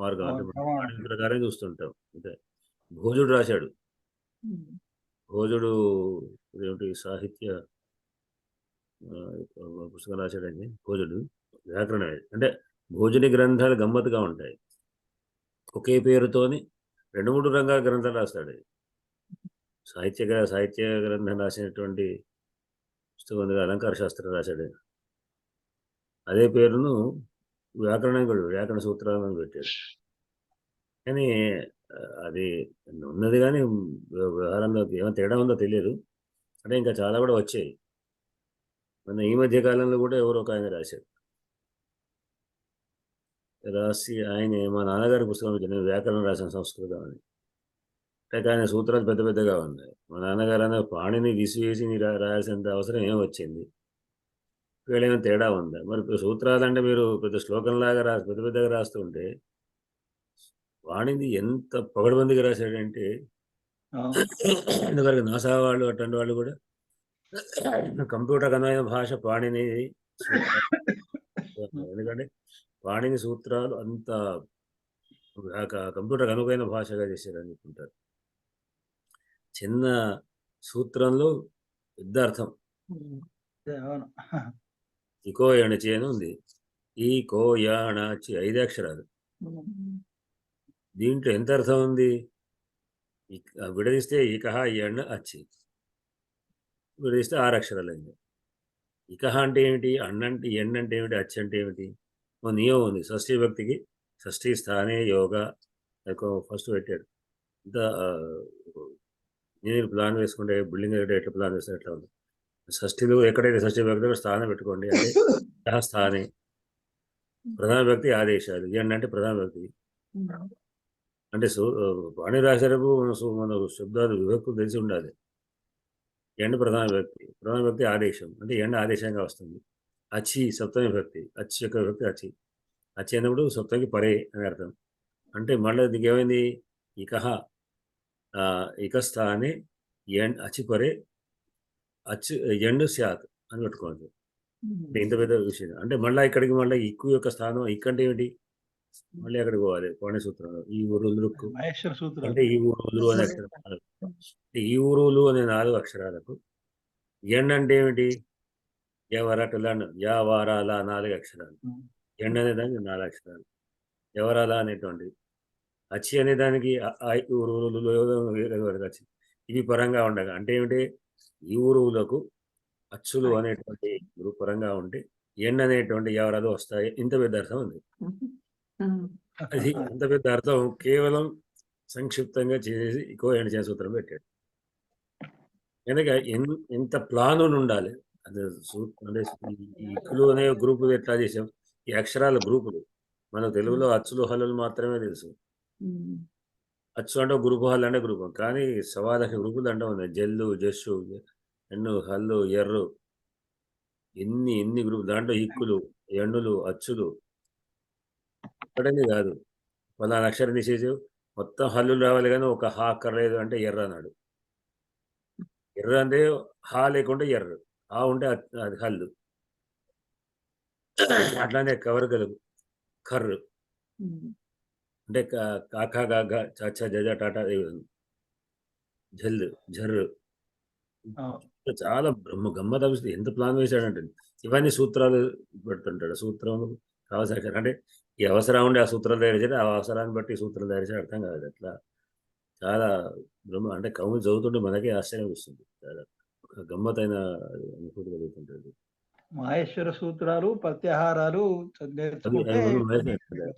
Speaker 1: మార్గం. అంటే పాణి ప్రకారం చూస్తుంటాం. అంటే భోజుడు రాశాడు, భోజుడు ఏమిటి సాహిత్య పుస్తకం రాశాడండి భోజుడు, వ్యాకరణం. అంటే భోజని గ్రంథాలు గమ్మత్తుగా ఉంటాయి. ఒకే పేరుతోని 2-3 రంగాల గ్రంథాలు రాస్తాడు. సాహిత్య గ్రంథం రాసినటువంటి పుస్తకం ఉంది, అలంకార శాస్త్రం రాశాడు. అదే పేరును వ్యాకరణం కూడా వ్యాకరణ సూత్రాలను పెట్టాడు. కానీ అది ఉన్నది, కానీ వ్యవహారంలో ఏమైనా తేడా ఉందో తెలియదు. అంటే ఇంకా చాలా కూడా వచ్చాయి. మన ఈ మధ్య కాలంలో కూడా ఎవరో ఒక ఆయన రాసి ఆయన మా నాన్నగారి పుస్తకం నేను వ్యాకరణం రాశాను సంస్కృతం అని. అంటే ఆయన సూత్రాలు పెద్ద పెద్దగా ఉన్నాయి. మా నాన్నగారు అన్న పాణిని తీసివేసి రాయాల్సినంత అవసరం ఏం వచ్చింది, వీళ్ళు ఏమైనా తేడా ఉందా? మరి సూత్రాలు అంటే మీరు పెద్ద శ్లోకంలాగా పెద్ద పెద్దగా రాస్తుంటే వాణిని ఎంత పగడబందిగా రాశాడంటే ఎందుకంటే నాసా వాళ్ళు అటువంటి వాళ్ళు కూడా కంప్యూటర్ కనైన భాష పాణిని. ఎందుకంటే పాణిని సూత్రాలు అంత కంప్యూటర్ అనుకైన భాషగా చేశారని చెప్పుకుంటారు. చిన్న సూత్రంలో పెద్ద అర్థం. ఇకో ఎణచి అని ఉంది, ఈ కో యాణచి 5 అక్షరాలు. దీంట్లో ఎంత అర్థం ఉంది? విడదీస్తే ఇకహ ఎణ అచ్చి, విడదీస్తే 6 అక్షరాలు అయింది. ఇకహ అంటే ఏమిటి, అన్నంటే ఎన్ అంటే ఏమిటి, అచ్చి అంటే ఏమిటి? నియమం ఉంది. షష్ఠీ భక్తికి షష్ఠీ స్థానే యోగా ఫస్ట్ పెట్టాడు. ఇంత నేను ప్లాన్ వేసుకుంటే బిల్డింగ్ ఎట్లా ప్లాన్ వేస్తే ఎట్లా ఉంది, షష్ఠిలో ఎక్కడైతే షష్ఠీ భక్తి స్థానం పెట్టుకోండి అంటే స్థానే. ప్రధాన భక్తి ఆదేశాలు, ఎన్ అంటే ప్రధాన భక్తి. అంటే వాణి రాసేటప్పుడు మన శబ్దాలు విభక్తులు తెలిసి ఉండాలి. ఎండ్ ప్రధాన వ్యక్తి ఆదేశం అంటే ఎండ్ ఆదేశంగా వస్తుంది. అచి సప్తమి భక్తి, అచి యొక్క భక్తి అచి. అచి అన్నప్పుడు సప్తమికి పరే అని అర్థం. అంటే మళ్ళీ దీనికి ఏమైంది, ఇకస్థానే ఎండ్ అచి పరే అచ్చు ఎండ్ స్యాత్ అని పెట్టుకోవచ్చు. అంటే ఇంత పెద్ద విషయం. అంటే మళ్ళీ ఇక్కడికి మళ్ళీ ఇక్కు యొక్క స్థానం ఇక్కంటే ఏమిటి, మళ్ళీ అక్కడికి పోవాలి. పాణి సూత్రంలో ఈ ఊరులు అంటే ఈ ఊరులు అనే అక్షరం, ఈ ఊరులు అనే 4 అక్షరాలకు ఎండ్ అంటే ఏమిటి, ఎవరటలను యా వారాల 4 అక్షరాలు. ఎండ్ అనే దానికి 4 అక్షరాలు. ఎవరాల అనేటువంటి అచ్చి అనే దానికి అచ్చి. ఇవి పరంగా ఉండగా అంటే ఏమిటి, ఈ ఊరువులకు అచ్చులు అనేటువంటి పరంగా ఉంటే ఎండ్ అనేటువంటి ఎవరాలు వస్తాయి. ఇంత పెద్ద అర్థం ఉంది. అది అంత పెద్ద అర్థం కేవలం సంక్షిప్తంగా చేసి ఇంకో ఎండ్ చేసిన సూత్రం పెట్టాడు. కనుక ఎంత ప్లాన్ ఉండాలి. అదే అంటే ఈ ఇక్కులు అనే గ్రూపు ఎట్లా చేసాం, ఈ అక్షరాల గ్రూపులు మన తెలుగులో అచ్చులు హల్లులు మాత్రమే తెలుసు. అచ్చు అంటే గ్రూపు, హల్లు అంటే గ్రూపు. కానీ 1,000 గ్రూపులు అంటే ఉన్నాయి. జల్లు, జస్సు, ఎన్ను, హల్లు, ఎర్రు, ఎన్ని గ్రూప్ దాంట్లో ఇక్కులు, ఎండులు, అచ్చులు ఒక్కటని కాదు. పలానా అక్షరం తీసేసి మొత్తం హల్లులు రావాలి కానీ ఒక హా అక్కర్లేదు అంటే ఎర్ర అన్నాడు. ఎర్ర అంటే హా లేకుంటే ఎర్ర, హా ఉంటే అది హల్లు. అట్లానే కవర్ కర్రు అంటే కాకా గాగా చాచా జజా టాటా జల్లు జర్రు. చాలా గమ్మత్ అనిపిస్తుంది. ఎంత ప్లాన్ వేశాడంటే ఇవన్నీ సూత్రాలు పెడుతుంటాడు. సూత్రం కావాల్సిన అంటే ఈ అవసరం ఉండి ఆ సూత్రాలు తయారు చేయాలి, ఆ అవసరాన్ని బట్టి సూత్రాలు తయారు చేయాలి. అర్థం కాదు అట్లా. చాలా అంటే కవులు చదువుతుంటే మనకే ఆశ్చర్యం వస్తుంది. చాలా ఒక గమ్మతైన అనుభూతి కలుగుతుంటుంది.
Speaker 2: మహేశ్వర సూత్రాలు, ప్రత్యాహారాలు
Speaker 1: అది
Speaker 2: నేర్చుకుంటే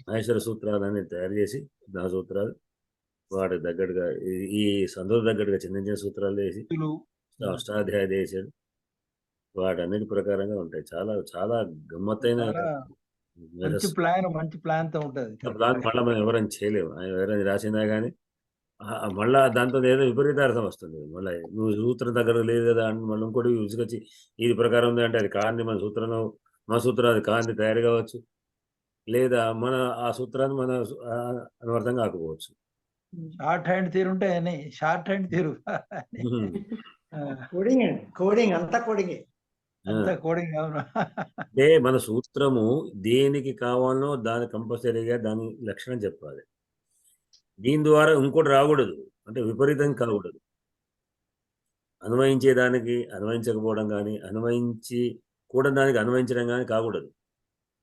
Speaker 1: మహేశ్వర సూత్రాలు అని తయారు చేసి నా సూత్రాలు వాటికి తగ్గట్టుగా ఈ సందర్భం తగ్గట్టుగా చిన్న సూత్రాలు వేసి అష్టాధ్యాయ చేశాడు. వాటన్నిటి ప్రకారంగా ఉంటాయి. చాలా చాలా గమ్మత్తైన
Speaker 2: మంచి ప్లాన్ తో ఉంటది.
Speaker 1: ప్లాన్ మళ్ళీ మనం ఎవరైనా చేయలేము. ఆయన ఎవరైనా రాసిందా కానీ మళ్ళా దాంతో ఏదో విపరీతార్థం వస్తుంది. మళ్ళీ నువ్వు సూత్రం దగ్గర లేదు కదా అని మళ్ళీ ఇంకోటి విసుకొచ్చి ఇది ప్రకారం ఉంది అంటే అది కాంది మన సూత్రం అది కాంది తయారు కావచ్చు, లేదా మన ఆ సూత్రాన్ని మన అనర్థం కాకపోవచ్చు.
Speaker 2: షార్ట్ హ్యాండ్ తీరు ఉంటాయి, షార్ట్ హ్యాండ్ తీరు
Speaker 4: కోడింగ్ అండి, కోడింగ్ అంతా కోడింగే.
Speaker 2: అంతా కోడింగ్.
Speaker 1: అంటే మన సూత్రము దేనికి కావాలనో దాని కంపల్సరీగా దాని లక్షణం చెప్పాలి. దీని ద్వారా ఇంకోటి రాకూడదు, అంటే విపరీతం కాకూడదు. అన్వయించేదానికి అన్వయించకపోవడం కానీ, అన్వయించి కూడా దానికి అన్వయించడం కానీ కాకూడదు.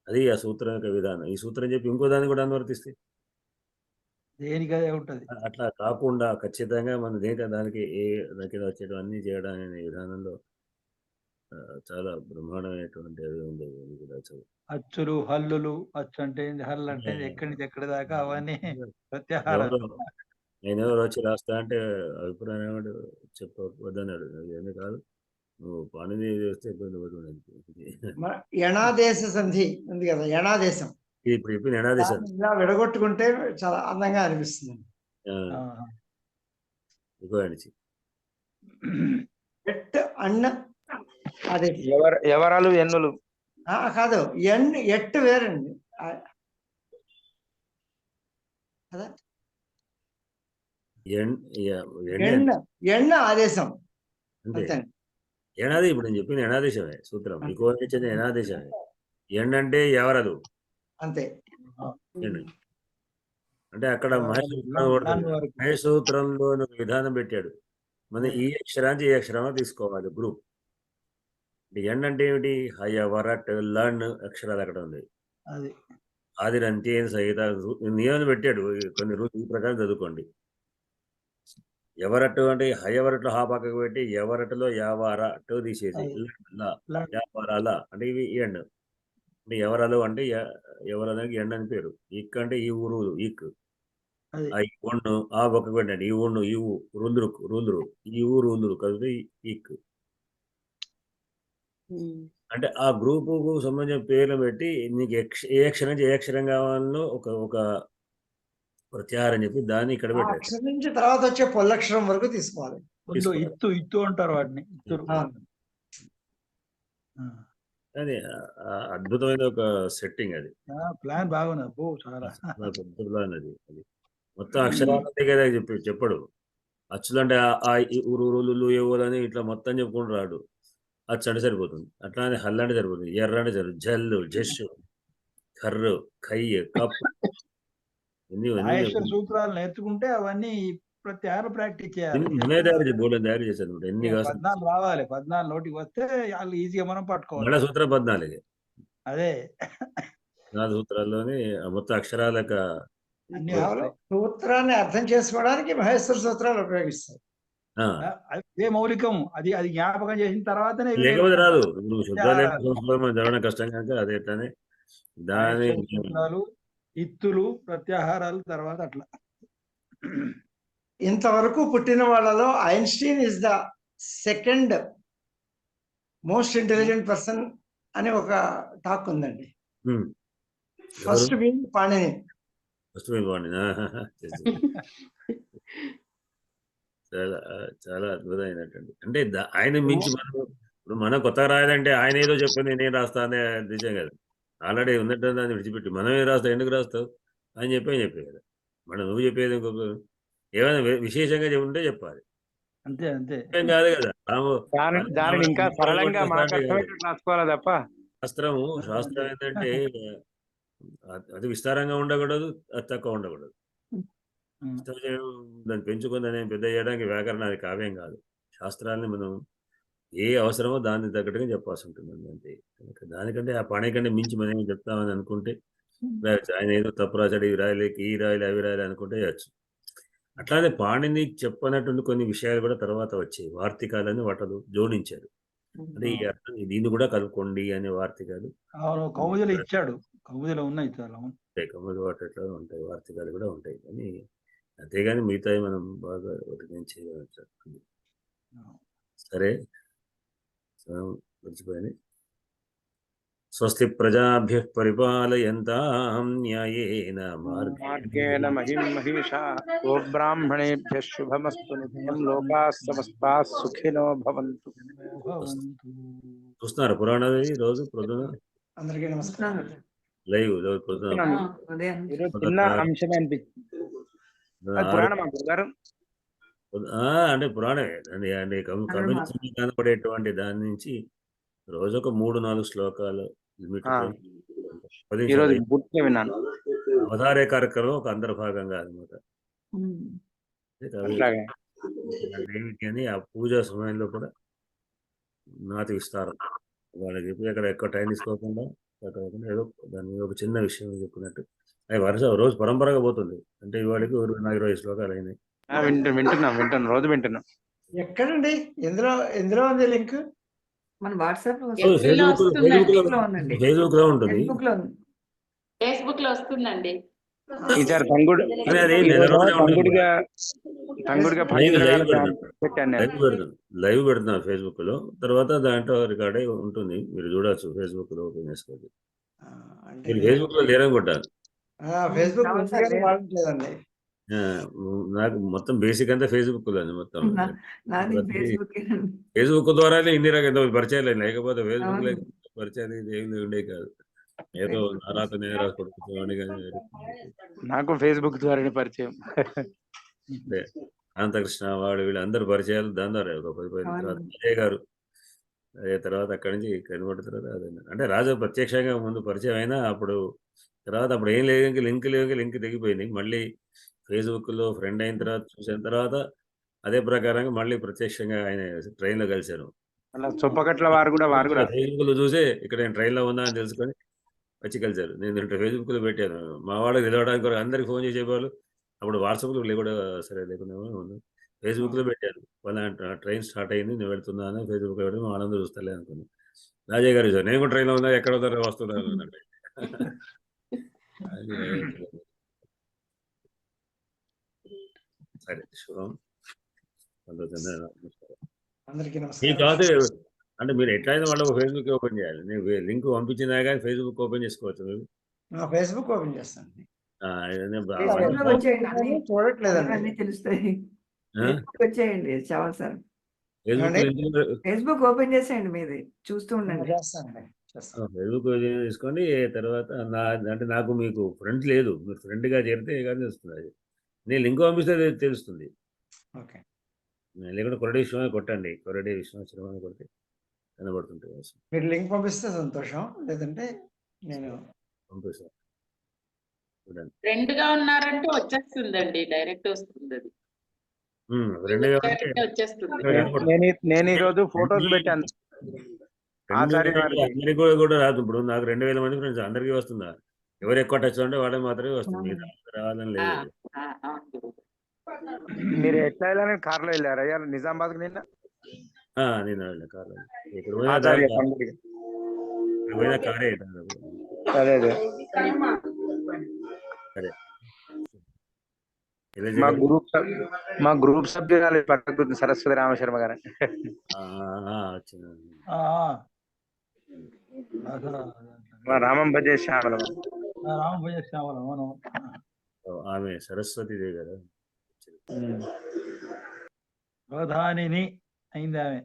Speaker 1: అది ఆ సూత్రం యొక్క విధానం. ఈ సూత్రం చెప్పి ఇంకో దాన్ని కూడా అనువర్తిస్తే
Speaker 2: దేనికదే ఉంటది.
Speaker 1: అట్లా కాకుండా ఖచ్చితంగా మన దానికి దానికి వచ్చేటివి అన్నీ చేయడం అనే విధానంలో చాలా బ్రహ్మాండమైనటువంటి అది ఉండేది.
Speaker 2: అచ్చులు, హల్లులు, అచ్చు అంటే హల్లు అంటే ఎక్కడి నుంచి ఎక్కడి దాకా అవన్నీ ప్రత్యాహారాలు.
Speaker 1: నేను ఎవరు వచ్చి రాస్తా అంటే అభిప్రాయం ఏమంటే చెప్పొద్దన్నాడు. ఏమీ కాదు, నువ్వు పనిని చేస్తే ఇబ్బంది పడుతుంది.
Speaker 4: యణాదేశ సంధి ఉంది కదా, యణాదేశం
Speaker 1: ఇప్పుడు చెప్పిన యణాదేశం
Speaker 4: ఇలా విడగొట్టుకుంటే చాలా అందంగా అనిపిస్తుంది. ఎట్ అన్న అదే
Speaker 7: ఎవరాలు ఎన్నులు
Speaker 4: కాదు, ఎట్టు వేరండి కదా. ఎన్న ఆదేశం అంతే.
Speaker 1: ఏనాది ఇప్పుడు నేను చెప్పిన యణాదేశమే సూత్రం. మీకు ఇచ్చింది యణాదేశమే. ఎండ్ అంటే ఎవరదు
Speaker 4: అంతే.
Speaker 1: అంటే అక్కడ మహేష్ సూత్రంలో విధానం పెట్టాడు. మన ఈ అక్షరానికి ఈ అక్షరమా తీసుకోవాలి గ్రూప్. ఎండ్ అంటే ఏమిటి? హయ వరట్ లర్న్ అక్షరాలు అక్కడ ఉంది. ఆది రంతి సహిత నియమం పెట్టాడు. కొన్ని రూల్స్ ఈ ప్రకారం చదువుకోండి. ఎవరట్టు అంటే హయవరట్లో హా పక్కకు పెట్టి ఎవరట్టులో యావార టో తీసేసి యావారాల అంటే ఇవి ఎండ్. అంటే ఎవరలు అంటే ఎవరదానికి ఎండ్ అని పేరు. ఇక్ అంటే ఈ ఊరు ఇక్, ఒన్ను ఆ పక్కకు పెట్టండి. ఈ ఒన్ను ఈ రుందురు ఈ ఊరు ఉందురు కలిపి ఇక్. అంటే ఆ గ్రూపుకు సంబంధించిన పేర్లు పెట్టి నీకు ఏ అక్షరం ఏ అక్షరం కావాలనో ఒక ప్రత్యాహారం చెప్పి దాన్ని ఇక్కడ పెట్టారు.
Speaker 4: అక్షరం నుంచి తర్వాత వచ్చే పొల్లక్షరం వరకు తీసుకోవాలి.
Speaker 2: ఇత్తు అంటారు వాటిని.
Speaker 1: అది అద్భుతమైన ఒక సెట్టింగ్. అది
Speaker 2: ప్లాన్ బాగున్నా చాలా
Speaker 1: ప్లాన్. అది మొత్తం అక్షరాలంటే కదా చెప్పడు. అచ్చులు అంటే ఆ ఊరు ఏవోలని ఇట్లా మొత్తం చెప్పుకుంటూ రాడు. అచ్చు అంటే సరిపోతుంది. అట్లా అని హల్ అంటే సరిపోతుంది. ఎర్ర అంటే సరిపోతుంది. జల్లు జస్సు కర్రు కయ్య కప్పు
Speaker 2: సూత్రాలు నేర్చుకుంటే అవన్నీ ప్రత్యాహారం ప్రాక్టీస్ చేయాలి.
Speaker 1: తయారు చేశారు. ఎన్ని
Speaker 2: 14 రావాలి. 14 నోటికి వస్తే వాళ్ళు ఈజీగా మనం పట్టుకోవాలి.
Speaker 1: సూత్రం 14.
Speaker 2: అదే
Speaker 1: 4 సూత్రాల్లోనే మొత్తం అక్షరాల
Speaker 4: సూత్రాన్ని అర్థం చేసుకోవడానికి మహేశ్వర సూత్రాలు ఉపయోగిస్తారు.
Speaker 2: అదే మౌలికం. అది జ్ఞాపకం చేసిన తర్వాతనే
Speaker 1: లేకపోతే రాదు. ఇప్పుడు శుద్ధాలయం చదవడం కష్టం కనుక అదే ఎట్లానే దాని
Speaker 2: ఇత్తులు ప్రత్యాహారాలు తర్వాత అట్లా.
Speaker 4: ఇంతవరకు పుట్టిన వాళ్ళలో Einstein is the second most intelligent person అని ఒక టాక్ ఉందండి. First being Panini.
Speaker 1: చాలా చాలా అద్భుతమైనటువంటి అంటే ఆయన మించి మనం ఇప్పుడు మనం కొత్తగా రాయాలంటే ఆయన ఏదో చెప్పి నేనేం రాస్తానే నిజం కదా. ఆల్రెడీ ఉన్నట్టు దాన్ని విడిచిపెట్టి మనం ఏం రాస్తావు, ఎందుకు రాస్తావు అని చెప్పే కదా. మనం నువ్వు చెప్పేది ఇంకొక ఏమైనా విశేషంగా ఉంటే చెప్పాలి,
Speaker 2: అంతే అంతే.
Speaker 1: ఏం కాదు కదా.
Speaker 7: దానిని ఇంకా సరళంగా మాకు అర్థమయ్యేటట్టు రాసుకోవాలా తప్ప.
Speaker 1: శాస్త్రం ఏంటంటే అది విస్తారంగా ఉండకూడదు, అది తక్కువ ఉండకూడదు. దాన్ని పెంచుకొని దాన్ని పెద్ద చేయడానికి వ్యాకరణ అది కావ్యం కాదు. శాస్త్రాన్ని మనం ఏ అవసరమో దాన్ని తగ్గట్టుగా చెప్పాల్సి ఉంటుంది అంతే. దానికంటే ఆ పని కంటే మించి మనం ఏం చెప్తామని అనుకుంటే రాయచ్చు. ఆయన ఏదో తప్పు రాశాడు, ఇవి రాయలే, ఈ రాయలే, అవి రాయలే అనుకుంటే చేయచ్చు. అట్లానే పాణిని చెప్పనటువంటి కొన్ని విషయాలు కూడా తర్వాత వచ్చాయి. వార్తికాలని వాటిలో జోడించారు. అంటే ఈ అర్థం దీన్ని కూడా కలుపుకోండి అనే వార్తికాలు
Speaker 2: కౌముదిలో ఇచ్చాడు, కౌముదిలో ఉన్నాయి చాలా.
Speaker 1: కౌముది వాటిలో ఉంటాయి, వార్తికాలు కూడా ఉంటాయి. కానీ అంతేగాని మిగతాయి మనం బాగా ఒకటి చేయవచ్చు. సరే, మర్చిపోయాను. స్వస్తి ప్రజాభ్యః పరిపాలయంతాం న్యాయేన
Speaker 7: మార్గేణ మహిం మహిషా గోబ్రాహ్మణేభ్యః శుభమస్తు నిత్యం లోకాః సమస్తాః సుఖినో భవంతు.
Speaker 1: చూస్తున్నారు పురాణాలు రోజు పొద్దున?
Speaker 4: అందరికీ నమస్కారం.
Speaker 1: లైవ్ రోజు పొద్దున
Speaker 7: చిన్న అంశమే అనిపించింది. పురాణం గారు
Speaker 1: అంటే పురాణమే అండి. కమ్యూనిటీ కనపడేటువంటి దాని నుంచి రోజు ఒక 3-4 శ్లోకాలు లిమిట్.
Speaker 7: విన్నాను.
Speaker 1: అవతారే కార్యక్రమం ఒక అంతర్భాగంగా అనమాట. అని ఆ పూజా సమయంలో కూడా నాటి విస్తారం వాళ్ళకి చెప్పి అక్కడ ఎక్కువ టైం తీసుకోకుండా ఏదో దాని ఒక చిన్న విషయం చెప్పినట్టు అది వరుస రోజు పరంపరగా పోతుంది. అంటే ఇవాళకి 20 శ్లోకాలు అయినాయి.
Speaker 7: వింటున్నాం రోజు వింటున్నాం.
Speaker 4: ఎక్కడండి? ఎందులో ఉంది లింక్?
Speaker 5: మన వాట్సాప్
Speaker 1: ఫేస్బుక్ లో ఉంటుంది.
Speaker 3: ఫేస్బుక్ లో వస్తుందండి.
Speaker 7: ఈసారి
Speaker 1: లైవ్ పెడుతున్నా ఫేస్బుక్ లో, తర్వాత దాంట్లో రికార్డ్ అయి ఉంటుంది, మీరు చూడొచ్చు. ఫేస్బుక్ లో ఓపెన్ చేసుకోండి. మీరు ఫేస్బుక్ లో లేరనుకుంటా.
Speaker 4: ఫేస్బుక్ వాడట్లేదండి.
Speaker 1: నాకు మొత్తం బేసిక్ అంతా ఫేస్బుక్ లో మొత్తం.
Speaker 5: ఫేస్బుక్
Speaker 1: ఫేస్బుక్ ద్వారానే ఇన్ని రకాల పరిచయాలు, లేకపోతే ఫేస్బుక్ లో పరిచయాలు ఏమి ఉండే కాదు. ఏదో నారాత నేరా కొడుకుని కానీ.
Speaker 7: నాకు ఫేస్బుక్ ద్వారానే పరిచయం.
Speaker 1: కాంతకృష్ణ వాడు వీళ్ళందరూ పరిచయాలు దాని ద్వారా ఒక 10 తర్వాత విజయ్ గారు, అదే తర్వాత అక్కడి నుంచి కనబడుతున్నారు. అదే అంటే రాజు ప్రత్యక్షంగా ముందు పరిచయం అయినా అప్పుడు ఏం లేదు, లింక్ తెగిపోయింది. మళ్ళీ ఫేస్బుక్ లో ఫ్రెండ్ అయిన తర్వాత చూసిన తర్వాత అదే ప్రకారంగా మళ్ళీ ప్రత్యక్షంగా ఆయన ట్రైన్ లో కలిశాను.
Speaker 7: చొప్పగట్ల వారు కూడా
Speaker 1: ఫేస్బుక్ లో చూసే ఇక్కడ నేను ట్రైన్ లో ఉన్నా అని తెలుసుకొని వచ్చి కలిశారు. నేను ఫేస్బుక్ లో పెట్టాను, మా వాళ్ళకి తెలవడానికి అందరికి ఫోన్ చేసేవాళ్ళు. అప్పుడు వాట్సాప్ లో కూడా సరే లేకుండా ఫేస్బుక్ లో పెట్టాను. వాళ్ళ ట్రైన్ స్టార్ట్ అయింది, నేను వెళ్తున్నాను ఫేస్బుక్ లో పెట్టి మా వాళ్ళందరూ చూస్తలే అనుకున్నాను. రాజయ్య గారు చూసారు, నేను కూడా ట్రైన్ లో ఉన్నా, ఎక్కడ వస్తున్నాను అన్నట్టు. సరే, శుభం.
Speaker 4: అందరికీ
Speaker 1: కాదు అంటే మీరు ఎట్లయినా వాళ్ళకి ఫేస్బుక్ ఓపెన్ చేయాలి. నేను లింక్ పంపించినా కానీ ఫేస్బుక్ ఓపెన్ చేసుకోవచ్చు. మీరు
Speaker 4: ఫేస్బుక్ ఓపెన్ చేస్తాను.
Speaker 5: చూడట్లేదండి, తెలుస్తాయి. వచ్చేయండి చాలు సార్. ఫేస్బుక్ ఓపెన్ చేసేయండి, మీది చూస్తూ ఉండండి.
Speaker 1: ఫేస్బుక్ తీసుకోండి. తర్వాత అంటే నాకు మీకు ఫ్రెండ్ లేదు, మీరు ఫ్రెండ్ గా చేరితే కానీ తెలుస్తుంది. నేను లింక్ పంపిస్తే తెలుస్తుంది. లేకుంటే కొరడి విశ్వమే కొట్టండి, కొరడి విశ్వశ్రమ కొడితే కనబడుతుంటుంది.
Speaker 4: మీరు లింక్ పంపిస్తే సంతోషం, లేదంటే నేను
Speaker 1: పంపిస్తాను.
Speaker 3: ఫ్రెండ్ గా ఉన్నారంటే వచ్చేస్తుందండి, డైరెక్ట్ వస్తుంది. అది
Speaker 7: వచ్చేస్తుంది. నేను ఈరోజు ఫోటోస్ పెట్టాను
Speaker 1: అందరికి కూడా రాదు. ఇప్పుడు నాకు 2000 మంది ఫ్రెండ్స్, అందరికీ వస్తుందా? ఎవరు ఎక్కువ టచ్ ఉంటే వాళ్ళకి మాత్రమే వస్తుంది, రావాలని లేదు.
Speaker 7: మీరు ఎట్లా వెళ్ళారు? కార్లో వెళ్ళారు అయ్యా నిజామాబాద్ కి? నిన్న
Speaker 1: నేను వెళ్ళిన కార్లో. ఇక్కడ పోయినా కారే. సరే,
Speaker 7: మా గ్రూప్ సభ్యురాలు పక్కన సరస్వతి రామశర్మ గారు రామం భజే శ్యామలం.
Speaker 1: ఆమె సరస్వతి దేవి గారు
Speaker 2: ప్రధానిని అయింది ఆమె.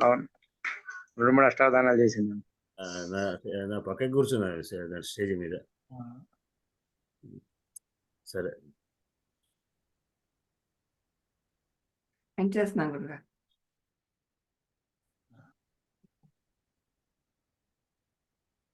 Speaker 7: అవును 2-3 అష్టావధానాలు చేసింది.
Speaker 1: నా నా పక్కకి కూర్చున్నాను స్టేజ్ మీద. సరే
Speaker 5: ఏం చేస్తున్నాం గురుగారు?